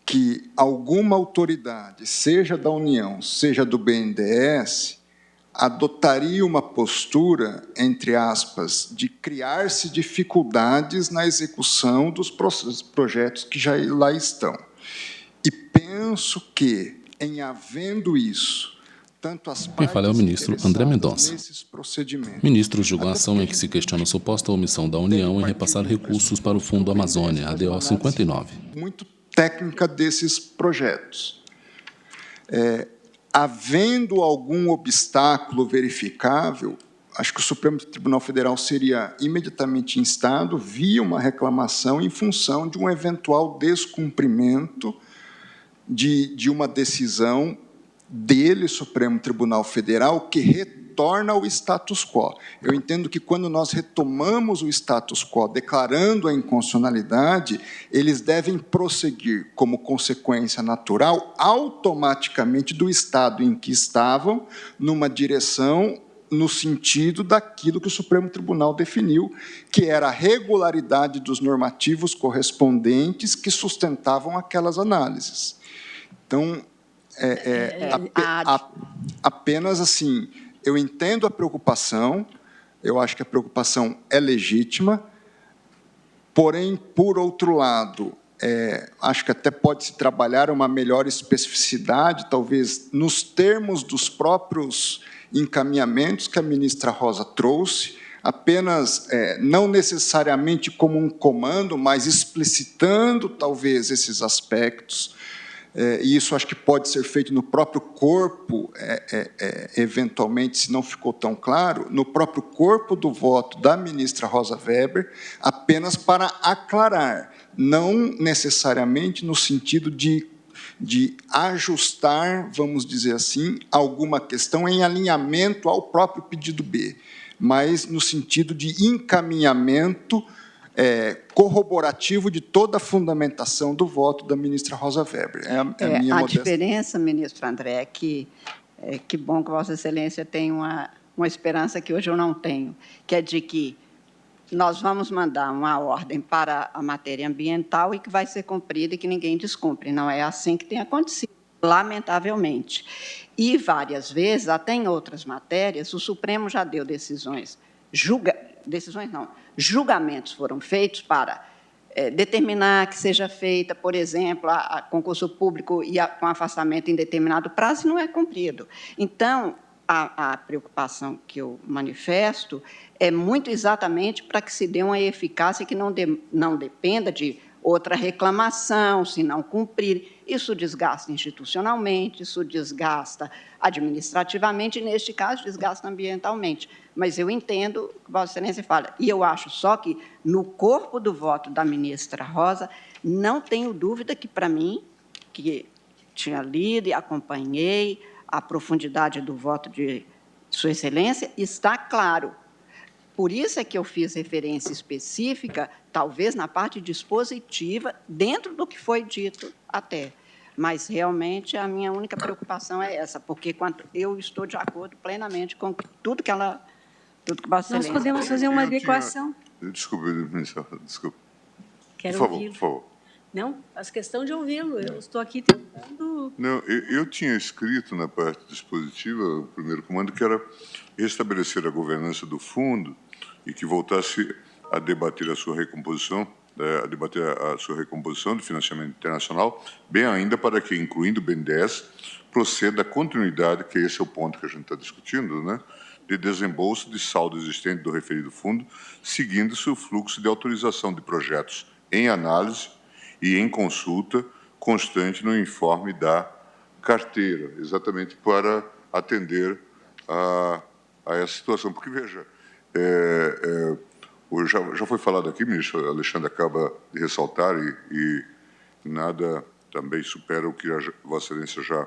que alguma autoridade, seja da União, seja do BNDES, adotaria uma postura, entre aspas, de criar-se dificuldades na execução dos projetos que já lá estão. E penso que, em havendo isso, tanto as Quem fala é o ministro André Mendonça. nesses procedimentos... Ministro julgou a ação em que se questiona a suposta omissão da União em repassar recursos para o Fundo Amazônia, ADO 59. Muito técnica desses projetos. Havendo algum obstáculo verificável, acho que o Supremo Tribunal Federal seria imediatamente instado via uma reclamação em função de um eventual descumprimento de uma decisão dele, Supremo Tribunal Federal, que retorna ao status quo. Eu entendo que, quando nós retomamos o status quo, declarando a inconstitucionalidade, eles devem prosseguir, como consequência natural, automaticamente do estado em que estavam, numa direção no sentido daquilo que o Supremo Tribunal definiu, que era a regularidade dos normativos correspondentes que sustentavam aquelas análises. Então, apenas assim, eu entendo a preocupação, eu acho que a preocupação é legítima, porém, por outro lado, acho que até pode-se trabalhar uma melhor especificidade, talvez nos termos dos próprios encaminhamentos que a ministra Rosa trouxe, apenas, não necessariamente como um comando, mas explicitando, talvez, esses aspectos. E isso acho que pode ser feito no próprio corpo, eventualmente, se não ficou tão claro, no próprio corpo do voto da ministra Rosa Weber, apenas para aclarar, não necessariamente no sentido de ajustar, vamos dizer assim, alguma questão em alinhamento ao próprio pedido B, mas no sentido de encaminhamento corroborativo de toda a fundamentação do voto da ministra Rosa Weber. A diferença, ministro André, é que bom que Vossa Excelência tem uma esperança que hoje eu não tenho, que é de que nós vamos mandar uma ordem para a matéria ambiental e que vai ser cumprida e que ninguém descumpre. Não é assim que tem acontecido, lamentavelmente. E, várias vezes, até em outras matérias, o Supremo já deu decisões, julgamentos foram feitos para determinar que seja feita, por exemplo, a concurso público e com afastamento em determinado prazo, e não é cumprido. Então, a preocupação que eu manifesto é muito exatamente para que se dê uma eficácia que não dependa de outra reclamação, se não cumprir. Isso desgasta institucionalmente, isso desgasta administrativamente, e, neste caso, desgasta ambientalmente. Mas eu entendo o que Vossa Excelência fala. E eu acho só que, no corpo do voto da ministra Rosa, não tenho dúvida que, para mim, que tinha lido e acompanhei a profundidade do voto de Sua Excelência, está claro. Por isso é que eu fiz referência específica, talvez na parte dispositiva, dentro do que foi dito até. Mas, realmente, a minha única preocupação é essa, porque eu estou de acordo plenamente com tudo que Vossa Excelência... Nós podemos fazer uma adequação. Desculpe, ministro, desculpe. Quero ouvi-lo. Por favor. Não, faz questão de ouvi-lo. Eu estou aqui tentando... Não, eu tinha escrito na parte dispositiva, o primeiro comando, que era restabelecer a governança do fundo e que voltasse a debater a sua recomposição, do financiamento internacional, bem ainda para que, incluindo o BNDES, proceda a continuidade, que esse é o ponto que a gente está discutindo, né, de desembolso de saldo existente do referido fundo, seguindo-se o fluxo de autorização de projetos em análise e em consulta constante no informe da carteira, exatamente para atender a essa situação. Porque, veja, já foi falado aqui, ministro Alexandre acaba de ressaltar, e nada também supera o que a Vossa Excelência já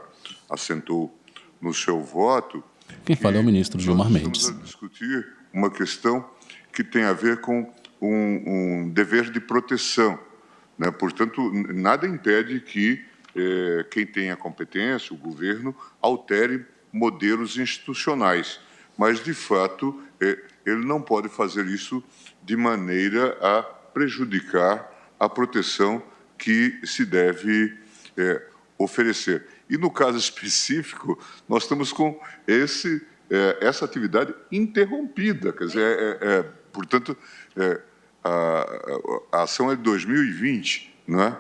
assentou no seu voto. Quem fala é o ministro Gilmar Mendes. Estamos a discutir uma questão que tem a ver com um dever de proteção, né? Portanto, nada impede que quem tem a competência, o governo, altere modelos institucionais, mas, de fato, ele não pode fazer isso de maneira a prejudicar a proteção que se deve oferecer. E, no caso específico, nós estamos com essa atividade interrompida. Quer dizer, portanto, a ação é de 2020, não é?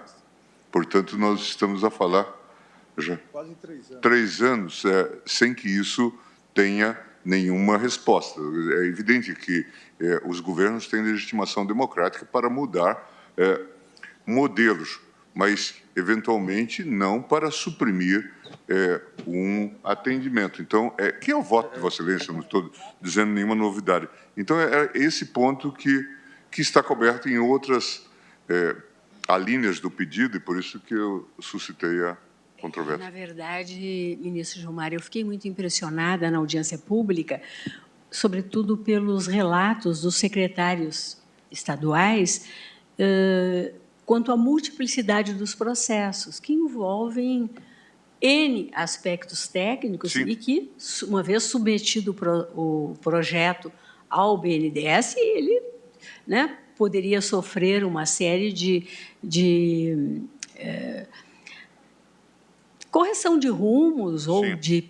Portanto, nós estamos a falar já quase 3 anos sem que isso tenha nenhuma resposta. É evidente que os governos têm legitimação democrática para mudar modelos, mas, eventualmente, não para suprimir um atendimento. Então, que é o voto de Vossa Excelência, não estou dizendo nenhuma novidade. Então, é esse ponto que está coberto em outras alíneas do pedido, e por isso que eu suscitei a controvérsia. Na verdade, ministro Gilmar, eu fiquei muito impressionada na audiência pública, sobretudo pelos relatos dos secretários estaduais, quanto à multiplicidade dos processos, que envolvem N aspectos técnicos. Sim. E que, uma vez submetido o projeto ao BNDES, ele, né, poderia sofrer uma série de correção de rumos. Sim. Ou de,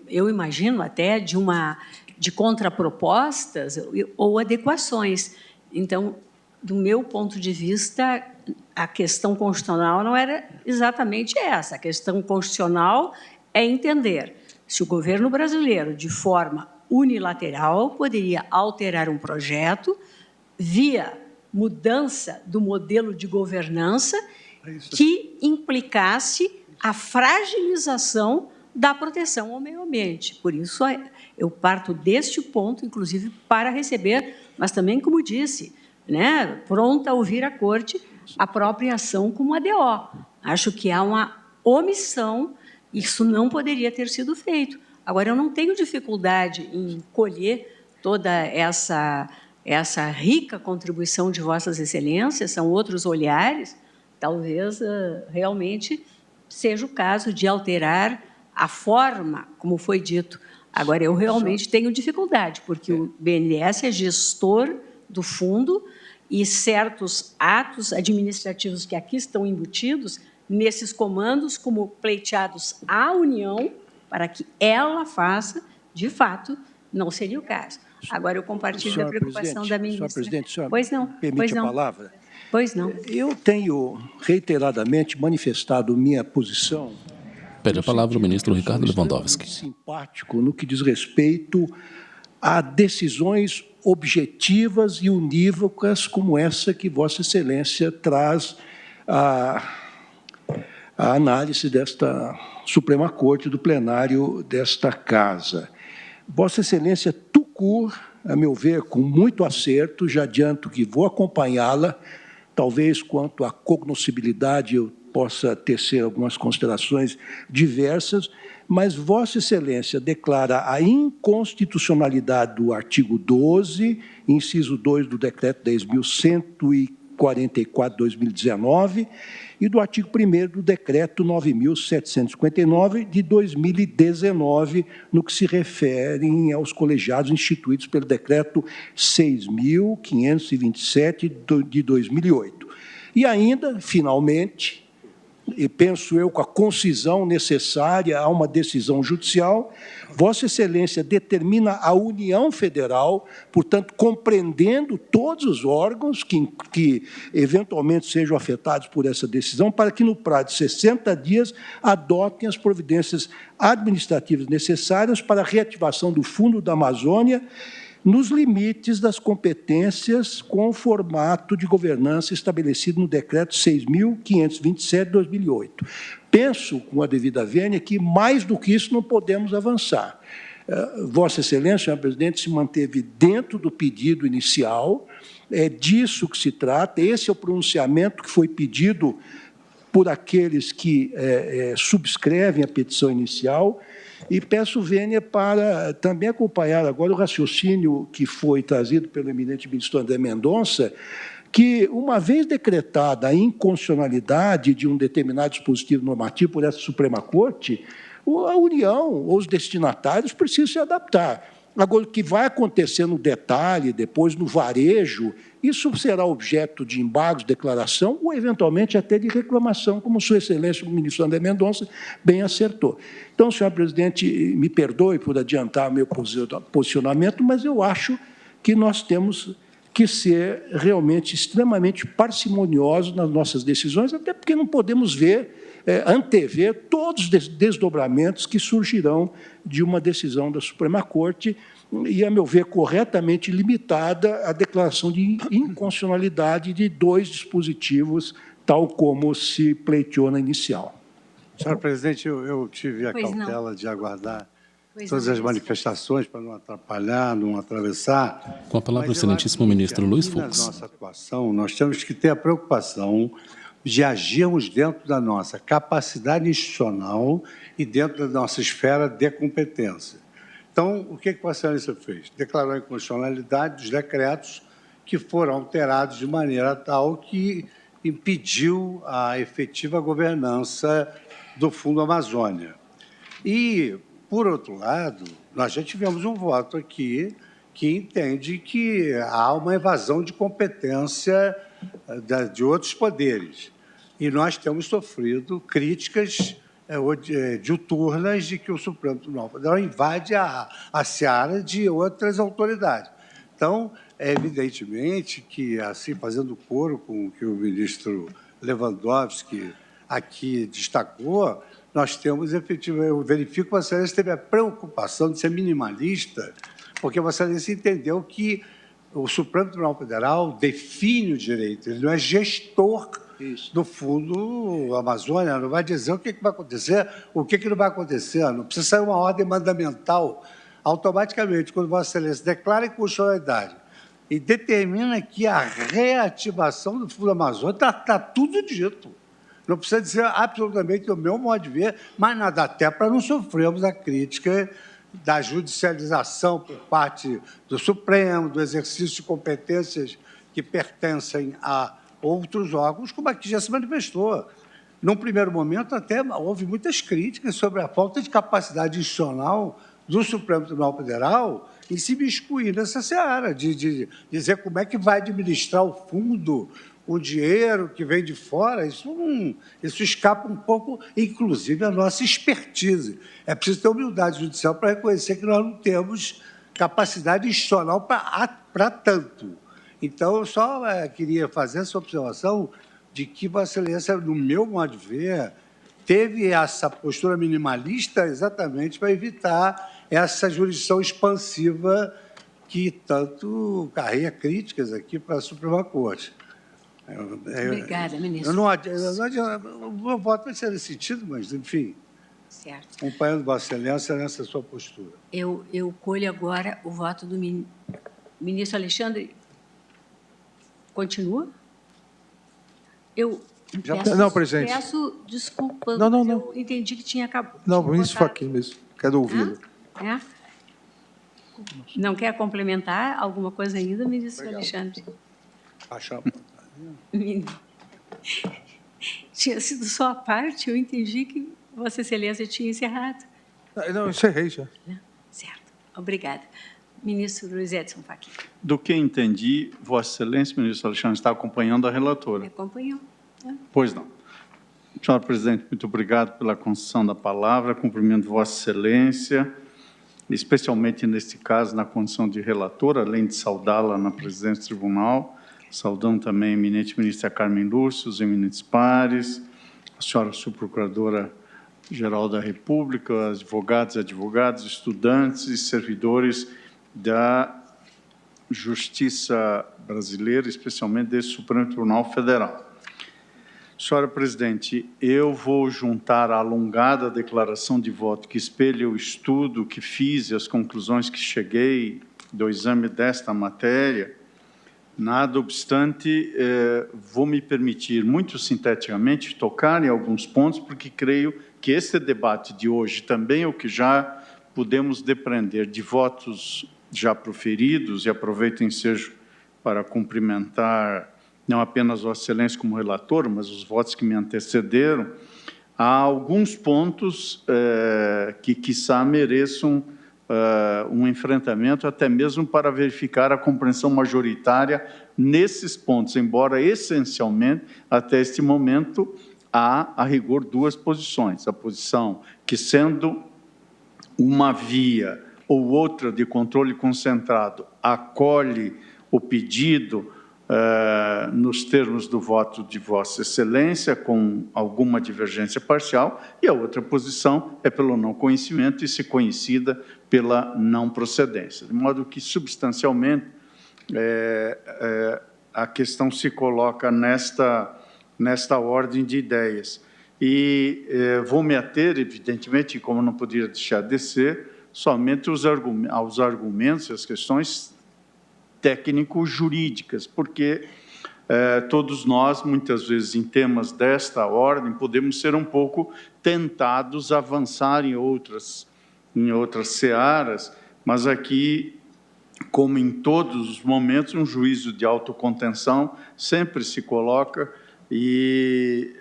eu imagino até, de contrapropostas ou adequações. Então, do meu ponto de vista, a questão constitucional não era exatamente essa. A questão constitucional é entender se o governo brasileiro, de forma unilateral, poderia alterar um projeto via mudança do modelo de governança que implicasse a fragilização da proteção ao meio ambiente. Por isso, eu parto deste ponto, inclusive, para receber, mas também, como disse, né, pronta a ouvir a Corte a própria ação como ADO. Acho que há uma omissão, isso não poderia ter sido feito. Agora, eu não tenho dificuldade em colher toda essa rica contribuição de Vossas Excelências, são outros olhares, talvez realmente seja o caso de alterar a forma, como foi dito. Agora, eu realmente tenho dificuldade, porque o BNDES é gestor do fundo e certos atos administrativos que aqui estão embutidos nesses comandos como pleiteados à União para que ela faça, de fato, não seria o caso. Agora, eu compartilho da preocupação da ministra. Senhor presidente, senhora, pois não, permite pois não. a palavra? Pois não. Eu tenho reiteradamente manifestado minha posição. Pede a palavra o ministro Ricardo Lewandowski. Simpático no que diz respeito a decisões objetivas e unívocas como essa que Vossa Excelência traz a análise desta Suprema Corte, do plenário desta Casa. Vossa Excelência tucur, a meu ver, com muito acerto, já adianto que vou acompanhá-la, talvez quanto à cognoscibilidade eu possa tecer algumas considerações diversas, mas Vossa Excelência declara a inconstitucionalidade do artigo 12, inciso 2 do Decreto 10.144/2019 e do artigo 1º do Decreto 9.759 de 2019, no que se refere aos colegiados instituídos pelo Decreto 6.527 de 2008. E ainda, finalmente, e penso eu com a concisão necessária a uma decisão judicial, Vossa Excelência determina a União Federal, portanto, compreendendo todos os órgãos que eventualmente sejam afetados por essa decisão, para que, no prazo de 60 dias, adotem as providências administrativas necessárias para a reativação do Fundo da Amazônia, nos limites das competências com o formato de governança estabelecido no Decreto 6.527 de 2008. Penso, com a devida vênia, que mais do que isso não podemos avançar. Vossa Excelência, senhor presidente, se manteve dentro do pedido inicial, é disso que se trata, esse é o pronunciamento que foi pedido por aqueles que subscrevem a petição inicial, e peço vênia para também acompanhar agora o raciocínio que foi trazido pelo eminente ministro André Mendonça, que, uma vez decretada a inconstitucionalidade de um determinado dispositivo normativo por essa Suprema Corte, a União ou os destinatários precisam se adaptar. Agora, o que vai acontecer no detalhe, depois no varejo, isso será objeto de embargos, declaração ou, eventualmente, até de reclamação, como Sua Excelência, o ministro André Mendonça, bem acertou. Então, senhor presidente, me perdoe por adiantar meu posicionamento, mas eu acho que nós temos que ser realmente extremamente parcimoniosos nas nossas decisões, até porque não podemos antever todos os desdobramentos que surgirão de uma decisão da Suprema Corte e, a meu ver, corretamente limitada à declaração de inconstitucionalidade de 2 dispositivos, tal como se pleiteou na inicial. Senhor presidente, eu tive a cautela de aguardar todas as manifestações para não atrapalhar, não atravessar. Com a palavra o excelentíssimo ministro Luiz Fux. Na nossa atuação, nós temos que ter a preocupação de agirmos dentro da nossa capacidade institucional e dentro da nossa esfera de competência. Então, o que Vossa Excelência fez? Declarou a inconstitucionalidade dos decretos que foram alterados de maneira tal que impediu a efetiva governança do Fundo Amazônia. E, por outro lado, nós já tivemos um voto aqui que entende que há uma evasão de competência de outros poderes. E nós temos sofrido críticas diuturnas de que o Supremo Tribunal Federal invade a seara de outras autoridades. Então, evidentemente que, assim, fazendo coro com o que o ministro Lewandowski aqui destacou, nós temos, efetivamente, eu verifico que Vossa Excelência teve a preocupação de ser minimalista, porque Vossa Excelência entendeu que o Supremo Tribunal Federal define o direito, ele não é gestor do Fundo Amazônia, não vai dizer o que vai acontecer, o que não vai acontecer, não precisa sair uma ordem mandamental. Automaticamente, quando Vossa Excelência declara inconstitucionalidade e determina que a reativação do Fundo Amazônia está tudo dito. Não precisa dizer absolutamente o meu modo de ver, mas nada, até para não sofrermos a crítica da judicialização por parte do Supremo, do exercício de competências que pertencem a outros órgãos, como aqui já se manifestou. Num primeiro momento, até houve muitas críticas sobre a falta de capacidade institucional do Supremo Tribunal Federal em se miscuir nessa seara, de dizer como é que vai administrar o fundo, o dinheiro que vem de fora. Isso escapa um pouco, inclusive, à nossa expertise. É preciso ter humildade judicial para reconhecer que nós não temos capacidade institucional para tanto. Então, eu só queria fazer essa observação de que Vossa Excelência, no meu modo de ver, teve essa postura minimalista exatamente para evitar essa jurisdição expansiva que tanto carrega críticas aqui para a Suprema Corte. Obrigada, ministro. O meu voto vai ser nesse sentido, mas, enfim, certo. Acompanhando Vossa Excelência nessa sua postura. Eu colho agora o voto do ministro Alexandre. Continua? Peço desculpa. Não. Eu entendi que tinha acabado. Não, o ministro Fachin mesmo. Quero ouvi-lo. Não quer complementar alguma coisa ainda, ministro Alexandre? Tinha sido só a parte, eu entendi que Vossa Excelência tinha encerrado. Não, encerrei já. Certo. Obrigada. Ministro Luiz Edson Fachin. Do que entendi, Vossa Excelência, ministro Alexandre, está acompanhando a relatora. Acompanhou. Pois não. Senhor presidente, muito obrigado pela concessão da palavra. Cumprimento Vossa Excelência, especialmente neste caso na condição de relatora, além de saudá-la na presidência do tribunal, saudando também a eminente ministra Carmen Lúcia, os eminentes pares, a senhora subprocuradora-geral da República, advogados e advogadas, estudantes e servidores da Justiça brasileira, especialmente desse Supremo Tribunal Federal. Senhora presidente, eu vou juntar a alongada declaração de voto que espelha o estudo que fiz e as conclusões que cheguei do exame desta matéria. Nada obstante, vou me permitir, muito sinteticamente, tocar em alguns pontos, porque creio que esse debate de hoje também é o que já podemos depreender de votos já proferidos, e aproveito o ensejo para cumprimentar não apenas Vossa Excelência como relator, mas os votos que me antecederam. Há alguns pontos que, quiçá, mereçam um enfrentamento, até mesmo para verificar a compreensão majoritária nesses pontos, embora essencialmente, até este momento, há, a rigor, duas posições. A posição que, sendo uma via ou outra de controle concentrado, acolhe o pedido nos termos do voto de Vossa Excelência, com alguma divergência parcial, e a outra posição é pelo não conhecimento e, se conhecida, pela não procedência. De modo que, substancialmente, a questão se coloca nesta ordem de ideias. E vou me ater, evidentemente, como não podia deixar de ser, somente aos argumentos e às questões técnico-jurídicas, porque todos nós, muitas vezes, em temas desta ordem, podemos ser um pouco tentados a avançar em outras searas, mas aqui, como em todos os momentos, um juízo de autocontenção sempre se coloca e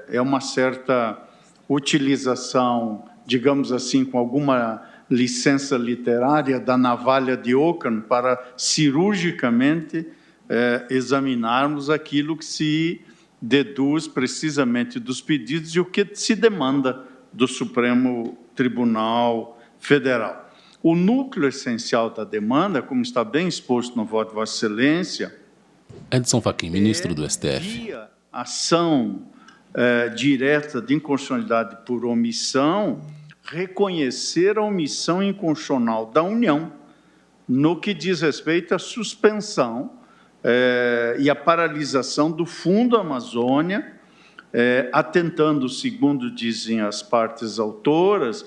é uma certa utilização, digamos assim, com alguma licença literária da navalha de Ockham para cirurgicamente examinarmos aquilo que se deduz precisamente dos pedidos e o que se demanda do Supremo Tribunal Federal. O núcleo essencial da demanda, como está bem exposto no voto de Vossa Excelência, Edson Fachin, ministro do STF. Via ação direta de inconstitucionalidade por omissão, reconhecer a omissão inconstitucional da União no que diz respeito à suspensão e à paralisação do Fundo Amazônia, atentando, segundo dizem as partes autoras,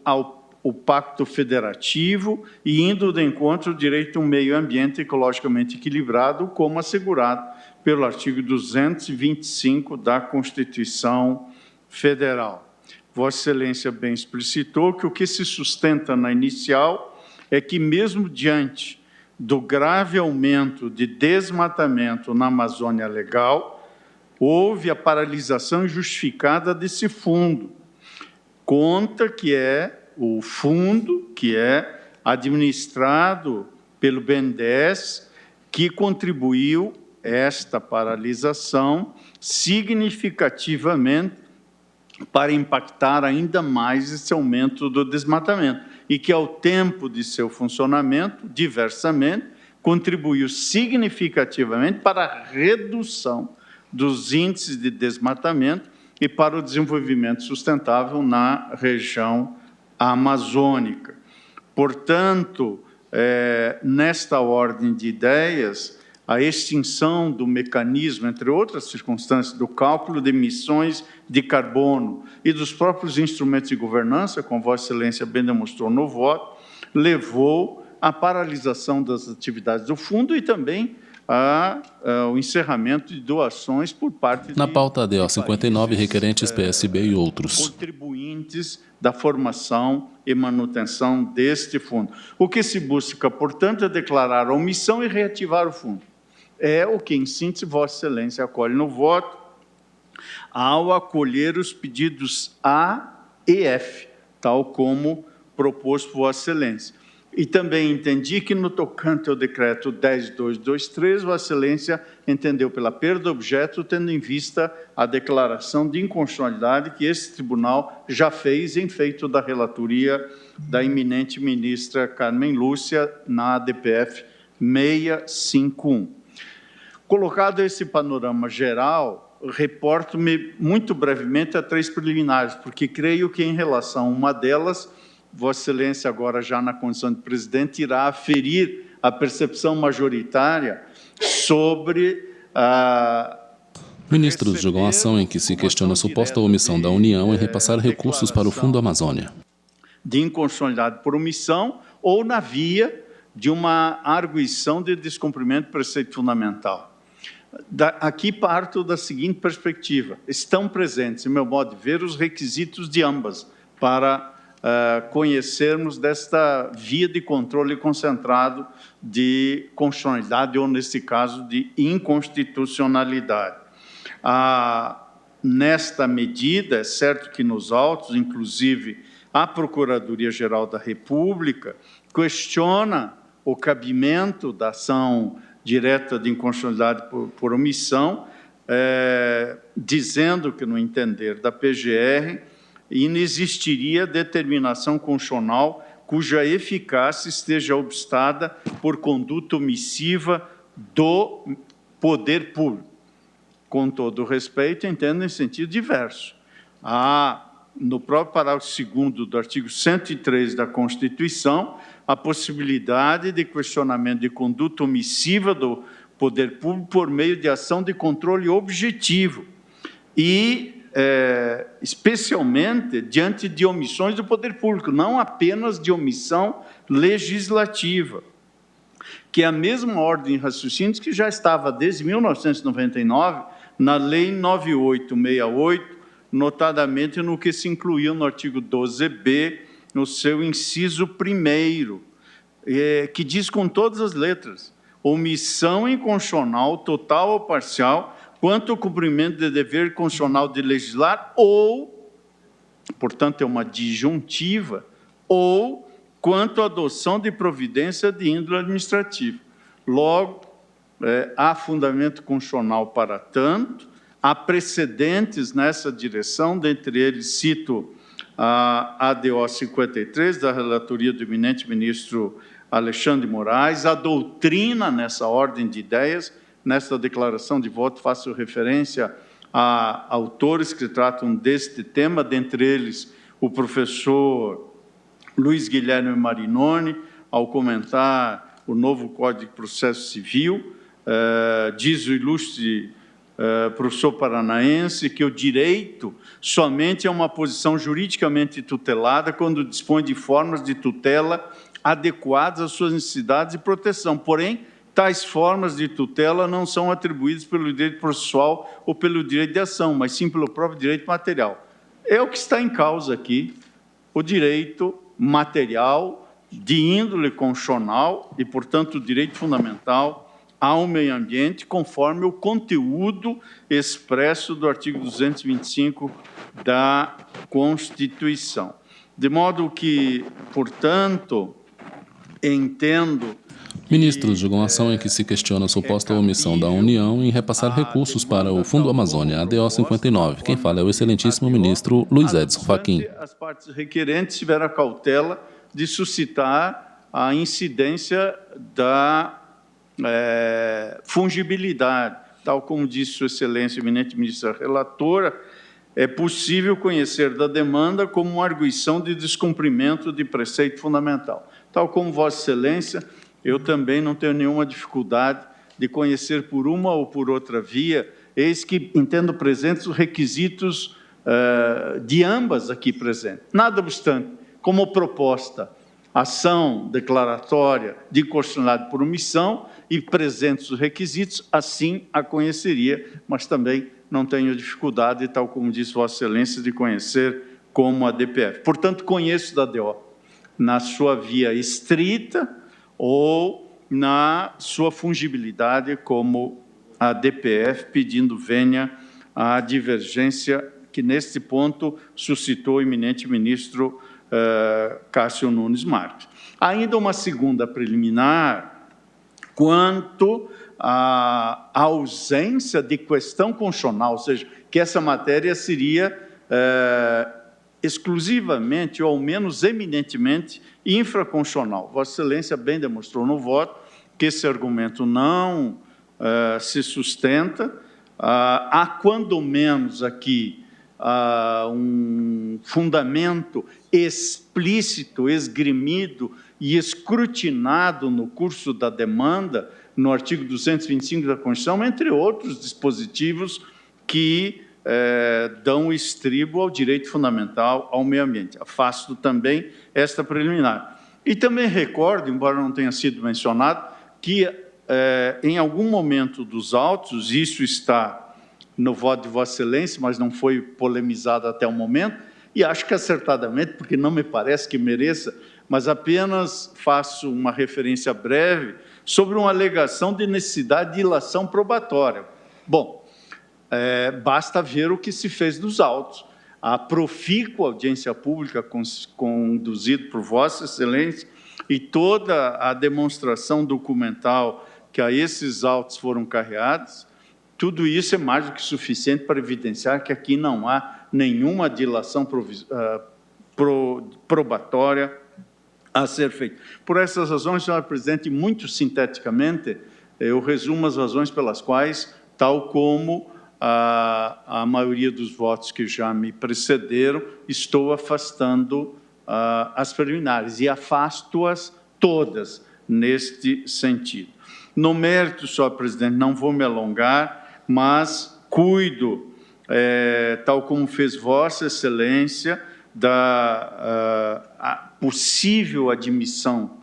ao Pacto Federativo e indo de encontro ao direito a um meio ambiente ecologicamente equilibrado, como assegurado pelo artigo 225 da Constituição Federal. Vossa Excelência bem explicitou que o que se sustenta na inicial é que, mesmo diante do grave aumento de desmatamento na Amazônia Legal, houve a paralisação injustificada desse fundo. Conta que é o fundo que é administrado pelo BNDES que contribuiu esta paralisação significativamente para impactar ainda mais esse aumento do desmatamento e que, ao tempo de seu funcionamento, diversamente, contribuiu significativamente para a redução dos índices de desmatamento e para o desenvolvimento sustentável na região amazônica. Portanto, nesta ordem de ideias, a extinção do mecanismo, entre outras circunstâncias, do cálculo de emissões de carbono e dos próprios instrumentos de governança, como Vossa Excelência bem demonstrou no voto, levou à paralisação das atividades do fundo e também ao encerramento de doações por parte na pauta ADO 59, requerentes PSB e outros contribuintes da formação e manutenção deste fundo. O que se busca, portanto, é declarar a omissão e reativar o fundo. É o que, em síntese, Vossa Excelência acolhe no voto, ao acolher os pedidos A e F, tal como proposto por Vossa Excelência. E também entendi que, no tocante ao decreto 10.223, Vossa Excelência entendeu pela perda do objeto, tendo em vista a declaração de inconstitucionalidade que esse tribunal já fez em feito da relatoria da eminente ministra Carmen Lúcia na ADPF 651. Colocado esse panorama geral, reporto-me muito brevemente a três preliminares, porque creio que, em relação a uma delas, Vossa Excelência, agora já na condição de presidente, irá aferir a percepção majoritária sobre a... Ministros julgam a ação em que se questiona a suposta omissão da União em repassar recursos para o Fundo Amazônia. De inconstitucionalidade por omissão ou na via de uma arguição de descumprimento do preceito fundamental. Aqui parto da seguinte perspectiva. Estão presentes, em meu modo de ver, os requisitos de ambas para conhecermos desta via de controle concentrado de constitucionalidade ou, neste caso, de inconstitucionalidade. Nesta medida, é certo que nos autos, inclusive a Procuradoria-Geral da República questiona o cabimento da ação direta de inconstitucionalidade por omissão, dizendo que, no entender da PGR, inexistiria determinação constitucional cuja eficácia esteja obstada por conduta omissiva do poder público. Com todo o respeito, entendo em sentido diverso. No próprio parágrafo 2º do artigo 103 da Constituição, a possibilidade de questionamento de conduta omissiva do poder público por meio de ação de controle objetivo e, especialmente, diante de omissões do poder público, não apenas de omissão legislativa, que é a mesma ordem de raciocínios que já estava desde 1999 na Lei 9868, notadamente no que se incluiu no artigo 12b, no seu inciso 1º, que diz com todas as letras: omissão inconstitucional, total ou parcial, quanto ao cumprimento de dever constitucional de legislar ou, portanto, é uma disjuntiva, ou quanto à adoção de providência de índole administrativa. Logo, há fundamento constitucional para tanto, há precedentes nessa direção, dentre eles cito a ADO 53, da relatoria do eminente ministro Alexandre de Moraes, a doutrina nessa ordem de ideias. Nesta declaração de voto faço referência a autores que tratam deste tema, dentre eles o professor Luiz Guilherme Marinoni, ao comentar o novo Código de Processo Civil, diz o ilustre professor paranaense que o direito somente é uma posição juridicamente tutelada quando dispõe de formas de tutela adequadas às suas necessidades de proteção. Porém, tais formas de tutela não são atribuídas pelo direito processual ou pelo direito de ação, mas sim pelo próprio direito material. É o que está em causa aqui, o direito material de índole constitucional e, portanto, o direito fundamental ao meio ambiente, conforme o conteúdo expresso do artigo 225 da Constituição. De modo que, portanto, entendo... Ministros julgam ação em que se questiona a suposta omissão da União em repassar recursos para o Fundo Amazônia, ADO 59. Quem fala é o excelentíssimo ministro Luiz Edson Fachin. As partes requerentes tiveram a cautela de suscitar a incidência da fungibilidade. Tal como disse Sua Excelência, eminente ministra relatora, é possível conhecer da demanda como uma arguição de descumprimento de preceito fundamental. Tal como Vossa Excelência, eu também não tenho nenhuma dificuldade de conhecer por uma ou por outra via, eis que entendo presentes os requisitos de ambas aqui presentes. Nada obstante, como proposta, ação declaratória de inconstitucionalidade por omissão e presentes os requisitos, assim a conheceria, mas também não tenho dificuldade, tal como disse Vossa Excelência, de conhecer como a DPF. Portanto, conheço da DO na sua via estrita ou na sua fungibilidade como a DPF, pedindo venha a divergência que, neste ponto, suscitou o eminente ministro Cássio Nunes Marques. Ainda uma segunda preliminar quanto à ausência de questão constitucional, ou seja, que essa matéria seria exclusivamente, ou ao menos eminentemente, infraconstitucional. Vossa Excelência bem demonstrou no voto que esse argumento não se sustenta. Há, quando menos, aqui um fundamento explícito, esgrimido e escrutinado no curso da demanda, no artigo 225 da Constituição, entre outros dispositivos que dão estribo ao direito fundamental ao meio ambiente. Afasto também esta preliminar. E também recordo, embora não tenha sido mencionado, que em algum momento dos autos, isso está no voto de Vossa Excelência, mas não foi polemizado até o momento, e acho que acertadamente, porque não me parece que mereça, mas apenas faço uma referência breve sobre uma alegação de necessidade de ilação probatória. Bom, basta ver o que se fez nos autos. a profícua audiência pública conduzida por Vossa Excelência e toda a demonstração documental que a esses autos foram carreados, tudo isso é mais do que suficiente para evidenciar que aqui não há nenhuma dilação probatória a ser feita. Por essas razões, senhora presidente, muito sinteticamente, eu resumo as razões pelas quais, tal como a maioria dos votos que já me precederam, estou afastando as preliminares e afasto-as todas neste sentido. No mérito, senhora presidente, não vou me alongar, mas cuido, tal como fez Vossa Excelência, da possível admissão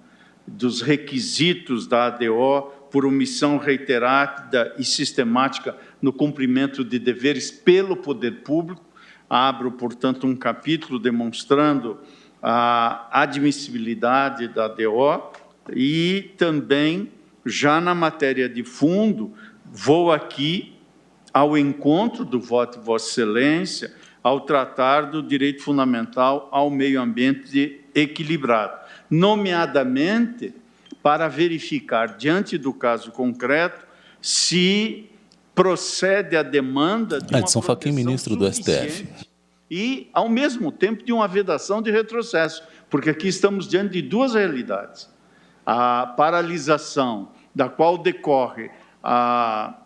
dos requisitos da ADO por omissão reiterada e sistemática no cumprimento de deveres pelo poder público. Abro, portanto, um capítulo demonstrando a admissibilidade da ADO e também, já na matéria de fundo, vou aqui ao encontro do voto de Vossa Excelência ao tratar do direito fundamental ao meio ambiente equilibrado, nomeadamente para verificar, diante do caso concreto, se procede a demanda de uma Edson Fachin, ministro do STF. E, ao mesmo tempo, de uma vedação de retrocesso, porque aqui estamos diante de duas realidades. A paralisação, da qual decorre a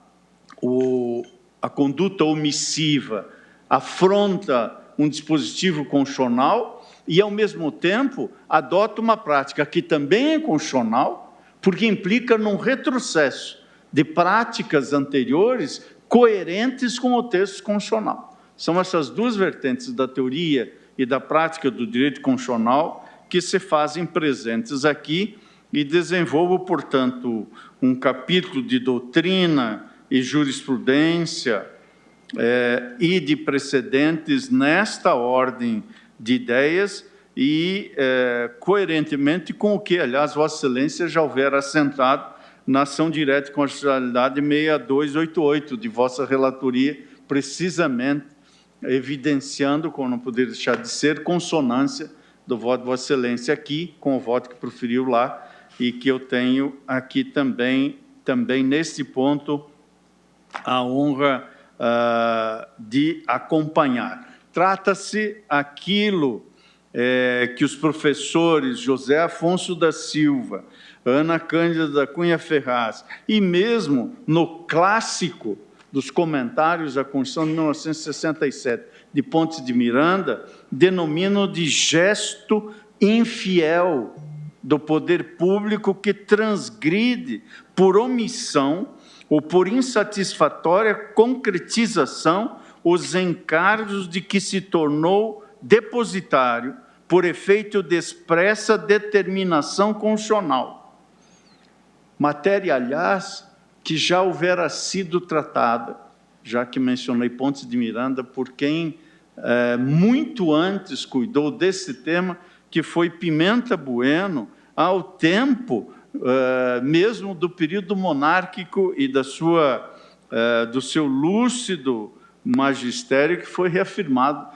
conduta omissiva, afronta um dispositivo constitucional e, ao mesmo tempo, adota uma prática que também é constitucional, porque implica num retrocesso de práticas anteriores coerentes com o texto constitucional. São essas duas vertentes da teoria e da prática do direito constitucional que se fazem presentes aqui e desenvolvo, portanto, um capítulo de doutrina e jurisprudência e de precedentes nesta ordem de ideias e, coerentemente com o que, aliás, Vossa Excelência já houver assentado na ação direta de constitucionalidade 6288 de vossa relatoria, precisamente evidenciando, como não poderia deixar de ser, consonância do voto de Vossa Excelência aqui, com o voto que proferiu lá, e que eu tenho aqui também neste ponto, a honra de acompanhar. Trata-se aquilo que os professores José Afonso da Silva, Ana Cândida da Cunha Ferraz, e mesmo no clássico dos comentários à Constituição de 1967, de Pontes de Miranda, denominam de gesto infiel do poder público que transgride por omissão ou por insatisfatória concretização os encargos de que se tornou depositário por efeito de expressa determinação constitucional. Matéria, aliás, que já houvera sido tratada, já que mencionei Pontes de Miranda, por quem muito antes cuidou desse tema, que foi Pimenta Bueno, ao tempo mesmo do período monárquico e do seu lúcido magistério, que foi reafirmado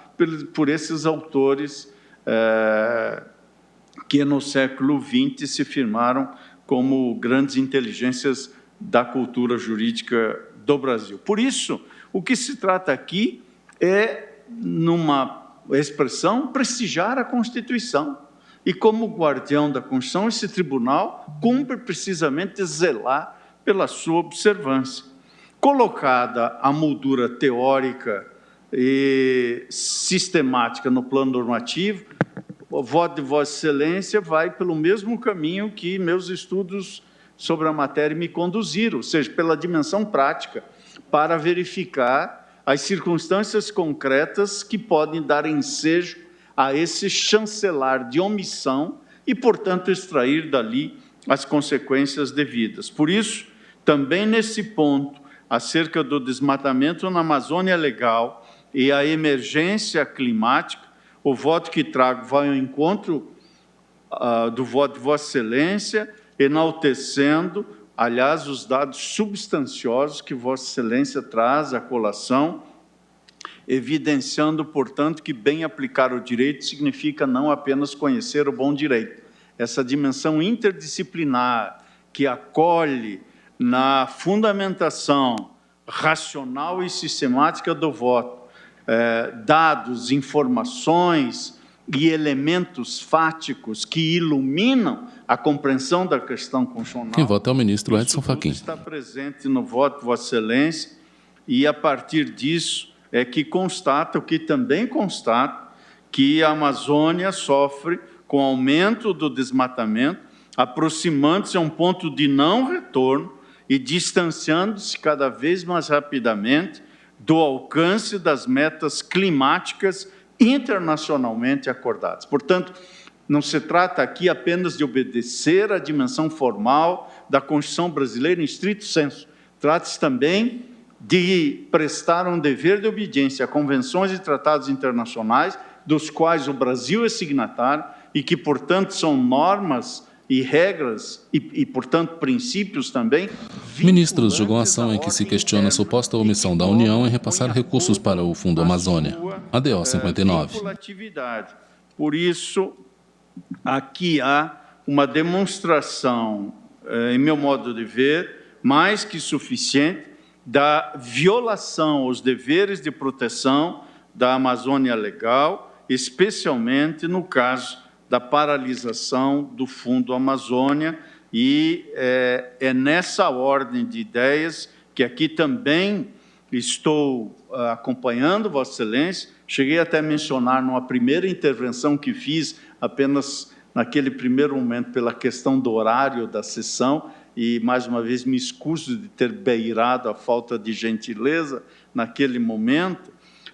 por esses autores que no século XX se firmaram como grandes inteligências da cultura jurídica do Brasil. Por isso, o que se trata aqui é, numa expressão, prestigiar a Constituição. E, como guardião da Constituição, esse tribunal cumpre precisamente zelar pela sua observância. Colocada a moldura teórica e sistemática no plano normativo, o voto de Vossa Excelência vai pelo mesmo caminho que meus estudos sobre a matéria me conduziram, ou seja, pela dimensão prática, para verificar as circunstâncias concretas que podem dar ensejo a esse chancelar de omissão e, portanto, extrair dali as consequências devidas. Por isso, também nesse ponto, acerca do desmatamento na Amazônia Legal e a emergência climática, o voto que trago vai ao encontro do voto de Vossa Excelência, enaltecendo, aliás, os dados substanciosos que Vossa Excelência traz à colação evidenciando, portanto, que bem aplicar o direito significa não apenas conhecer o bom direito. Essa dimensão interdisciplinar que acolhe na fundamentação racional e sistemática do voto dados, informações e elementos fáticos que iluminam a compreensão da questão constitucional. Quem vota é o ministro Edson Fachin. Está presente no voto de Vossa Excelência e, a partir disso, é que constata, o que também constata, que a Amazônia sofre com o aumento do desmatamento, aproximando-se a um ponto de não retorno e distanciando-se cada vez mais rapidamente do alcance das metas climáticas internacionalmente acordadas. Portanto, não se trata aqui apenas de obedecer à dimensão formal da Constituição brasileira em estrito senso. Trata-se também de prestar um dever de obediência a convenções e tratados internacionais, dos quais o Brasil é signatário e que, portanto, são normas e regras e, portanto, princípios também. Ministros julgam a ação em que se questiona a suposta omissão da União em repassar recursos para o Fundo Amazônia, ADO 59. Por isso, aqui há uma demonstração, em meu modo de ver, mais que suficiente, da violação aos deveres de proteção da Amazônia Legal, especialmente no caso da paralisação do Fundo Amazônia, e é nessa ordem de ideias que aqui também estou acompanhando Vossa Excelência. Cheguei até a mencionar numa primeira intervenção que fiz, apenas naquele primeiro momento, pela questão do horário da sessão, e, mais uma vez, me excuso de ter beirado a falta de gentileza naquele momento,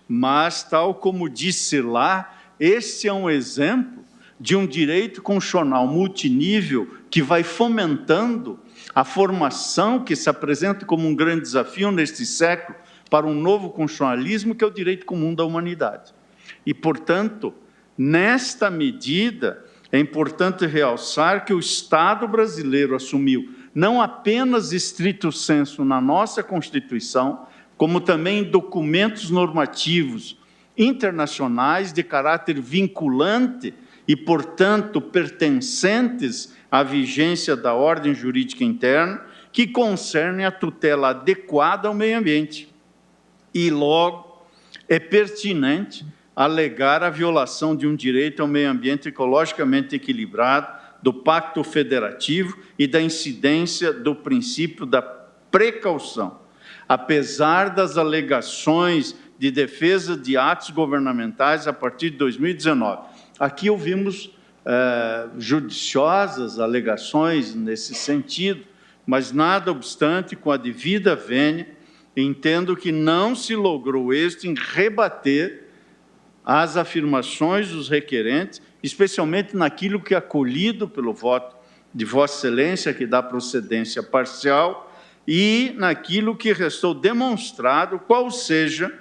mas, tal como disse lá, esse é um exemplo de um direito constitucional multinível que vai fomentando a formação que se apresenta como um grande desafio neste século para um novo constitucionalismo, que é o direito comum da humanidade. E, portanto, nesta medida, é importante realçar que o Estado brasileiro assumiu não apenas estrito sensu na nossa Constituição, como também em documentos normativos internacionais de caráter vinculante e, portanto, pertencentes à vigência da ordem jurídica interna, que concernem a tutela adequada ao meio ambiente. E, logo, é pertinente alegar a violação de um direito ao meio ambiente ecologicamente equilibrado, do Pacto Federativo e da incidência do princípio da precaução. Apesar das alegações de defesa de atos governamentais a partir de 2019. Aqui ouvimos judiciosas alegações nesse sentido, mas, nada obstante, com a devida vênia, entendo que não se logrou êxito em rebater as afirmações dos requerentes, especialmente naquilo que é acolhido pelo voto de Vossa Excelência, que dá procedência parcial, e naquilo que restou demonstrado, qual seja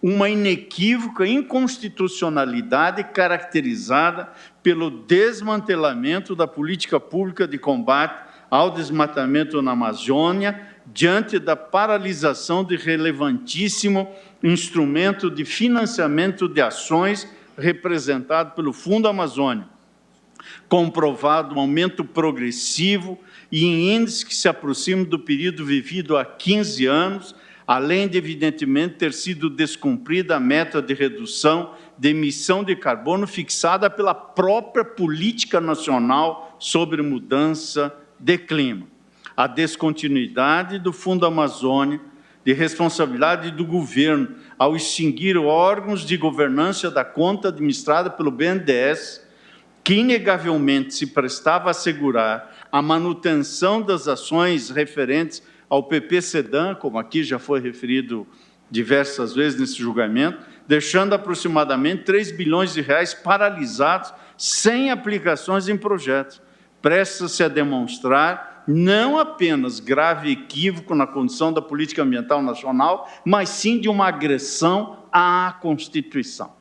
uma inequívoca inconstitucionalidade caracterizada pelo desmantelamento da política pública de combate ao desmatamento na Amazônia, diante da paralisação de relevantíssimo instrumento de financiamento de ações representado pelo Fundo Amazônia, comprovado um aumento progressivo e em índice que se aproxima do período vivido há 15 anos, além de, evidentemente, ter sido descumprida a meta de redução de emissão de carbono fixada pela própria política nacional sobre mudança de clima. A descontinuidade do Fundo Amazônia, de responsabilidade do governo ao extinguir órgãos de governança da conta administrada pelo BNDES, que inegavelmente se prestava a assegurar a manutenção das ações referentes ao PP-SEDAM, como aqui já foi referido diversas vezes nesse julgamento, deixando aproximadamente 3 bilhões de reais paralisados sem aplicações em projetos. Presta-se a demonstrar não apenas grave equívoco na condução da política ambiental nacional, mas sim de uma agressão à Constituição,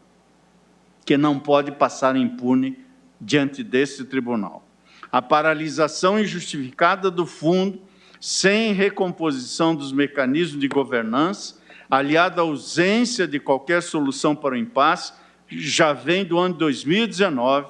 que não pode passar impune diante deste tribunal. A paralisação injustificada do fundo, sem recomposição dos mecanismos de governança, aliada à ausência de qualquer solução para o impasse, já vem do ano 2019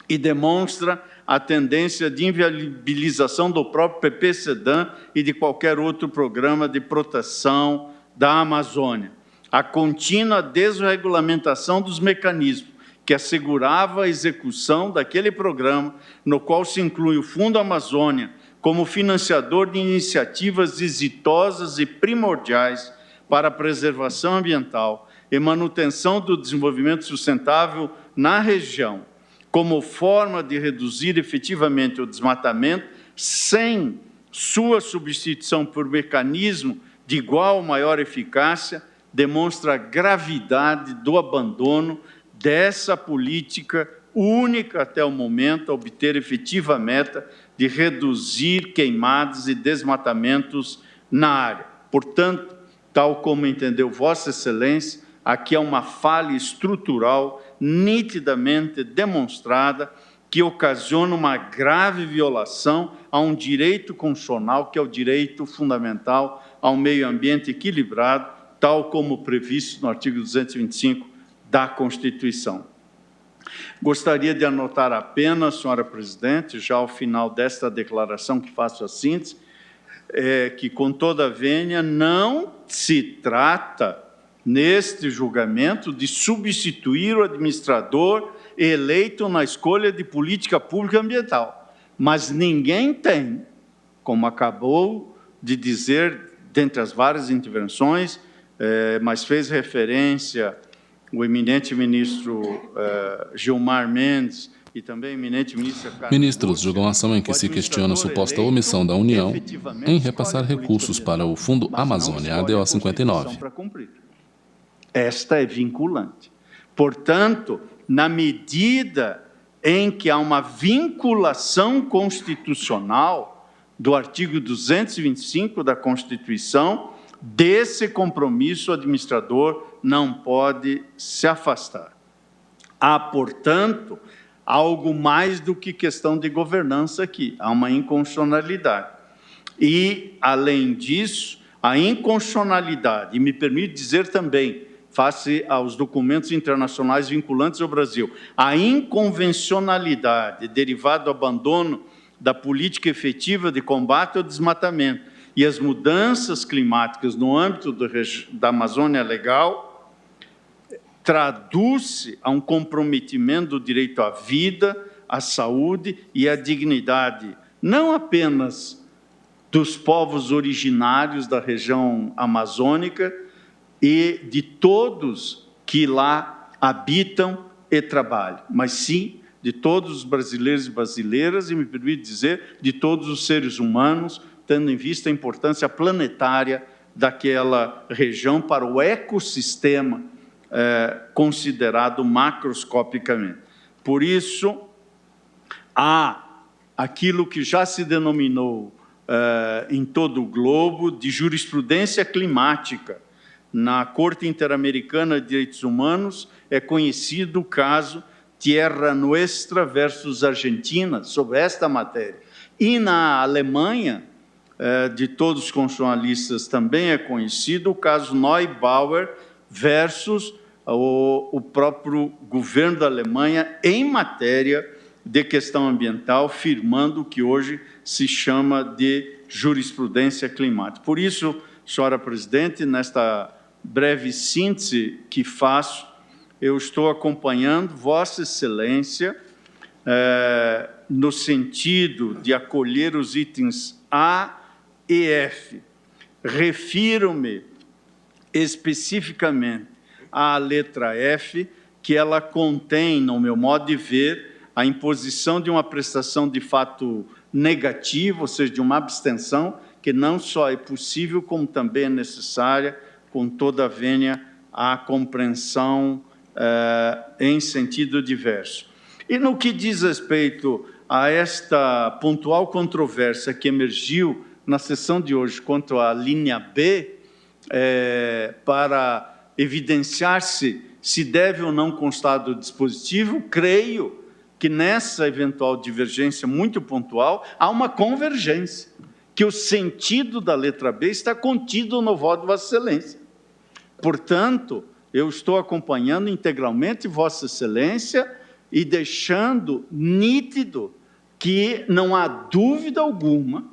e demonstra a tendência de inviabilização do próprio PPCDAM e de qualquer outro programa de proteção da Amazônia. A contínua desregulamentação dos mecanismos que assegurava a execução daquele programa, no qual se inclui o Fundo Amazônia como financiador de iniciativas exitosas e primordiais para a preservação ambiental e manutenção do desenvolvimento sustentável na região, como forma de reduzir efetivamente o desmatamento, sem sua substituição por mecanismo de igual ou maior eficácia, demonstra a gravidade do abandono dessa política única até o momento a obter efetiva meta de reduzir queimadas e desmatamentos na área. Portanto, tal como entendeu Vossa Excelência, aqui há uma falha estrutural nitidamente demonstrada que ocasiona uma grave violação a um direito constitucional, que é o direito fundamental ao meio ambiente equilibrado, tal como previsto no artigo 225 da Constituição. Gostaria de anotar apenas, senhora presidente, já ao final desta declaração que faço a síntese, que com toda a vênia não se trata, neste julgamento, de substituir o administrador eleito na escolha de política pública ambiental. Mas ninguém tem, como acabou de dizer, dentre as várias intervenções, mas fez referência o eminente ministro Gilmar Mendes e também o eminente ministro... Ministros julgam a ação em que se questiona a suposta omissão da União em repassar recursos para o Fundo Amazônia, ADO 59. Esta é vinculante. Portanto, na medida em que há uma vinculação constitucional do artigo 225 da Constituição, desse compromisso o administrador não pode se afastar. Há, portanto, algo mais do que questão de governança aqui, há uma inconstitucionalidade. E, além disso, a inconstitucionalidade, e me permite dizer também, face aos documentos internacionais vinculantes ao Brasil, a inconvencionalidade derivada do abandono da política efetiva de combate ao desmatamento e as mudanças climáticas no âmbito da Amazônia Legal, traduz-se a um comprometimento do direito à vida, à saúde e à dignidade, não apenas dos povos originários da região amazônica e de todos que lá habitam e trabalham, mas sim de todos os brasileiros e brasileiras, e me permite dizer, de todos os seres humanos, tendo em vista a importância planetária daquela região para o ecossistema considerado macroscopicamente. Por isso, há aquilo que já se denominou em todo o globo de jurisprudência climática. Na Corte Interamericana de Direitos Humanos é conhecido o caso Tierra Nuestra versus Argentina, sobre esta matéria. E na Alemanha, de todos os constitucionalistas também é conhecido o caso Neubauer versus o próprio governo da Alemanha em matéria de questão ambiental, firmando o que hoje se chama de jurisprudência climática. Por isso, senhora presidente, nesta breve síntese que faço, eu estou acompanhando Vossa Excelência no sentido de acolher os itens A e F. Refiro-me especificamente à letra F, que ela contém, no meu modo de ver, a imposição de uma prestação de fato negativa, ou seja, de uma abstenção, que não só é possível, como também é necessária, com toda a vênia, a compreensão em sentido diverso. E no que diz respeito a esta pontual controvérsia que emergiu na sessão de hoje quanto à linha B, para evidenciar-se se deve ou não constar do dispositivo, creio que nessa eventual divergência muito pontual há uma convergência, que o sentido da letra B está contido no voto de Vossa Excelência. Portanto, eu estou acompanhando integralmente Vossa Excelência e deixando nítido que não há dúvida alguma,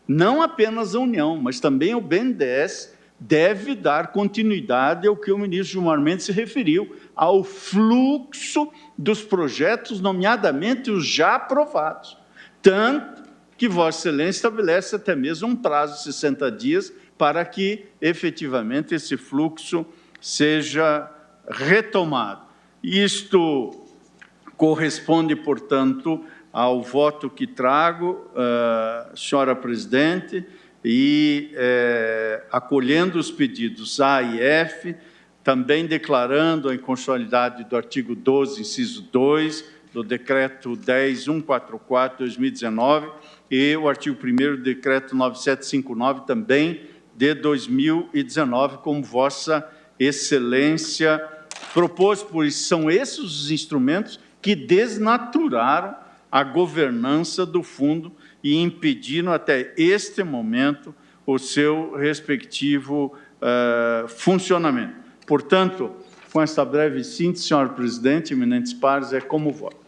não apenas a União, mas também o BNDES deve dar continuidade ao que o ministro Gilmar Mendes se referiu, ao fluxo dos projetos, nomeadamente os já aprovados. Tanto que Vossa Excelência estabelece até mesmo um prazo de 60 dias para que, efetivamente, esse fluxo seja retomado. Isto corresponde, portanto, ao voto que trago, senhora presidente, e acolhendo os pedidos A e F, também declarando a inconstitucionalidade do artigo 12, inciso 2, do Decreto 10.144/2019 e o artigo 1º do Decreto 9759, também de 2019, como Vossa Excelência propôs, pois são esses os instrumentos que desnaturaram a governança do fundo e impediram até este momento o seu respectivo funcionamento. Portanto, com esta breve síntese, senhor presidente, eminentes pares, é como voto.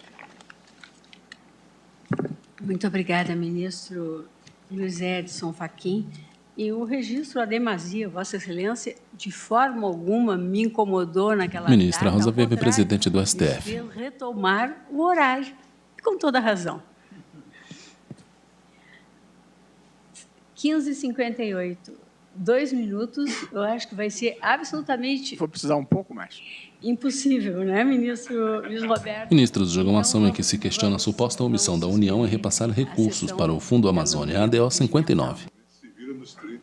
Muito obrigada, ministro Luiz Edson Fachin. E o registro, a demasia, Vossa Excelência, de forma alguma me incomodou naquela Ministra data, Rosa ao Weber, contrário, presidente do STF. devia retomar o horário, com toda razão. 15h58, 2 minutos, eu acho que vai ser absolutamente... Vou precisar um pouco mais. Impossível, né, ministro Luiz Roberto? Ministros, julgam uma ação em que se questiona a suposta omissão da União em repassar recursos para o Fundo Amazônia, ADO 59. Se vira nos 30.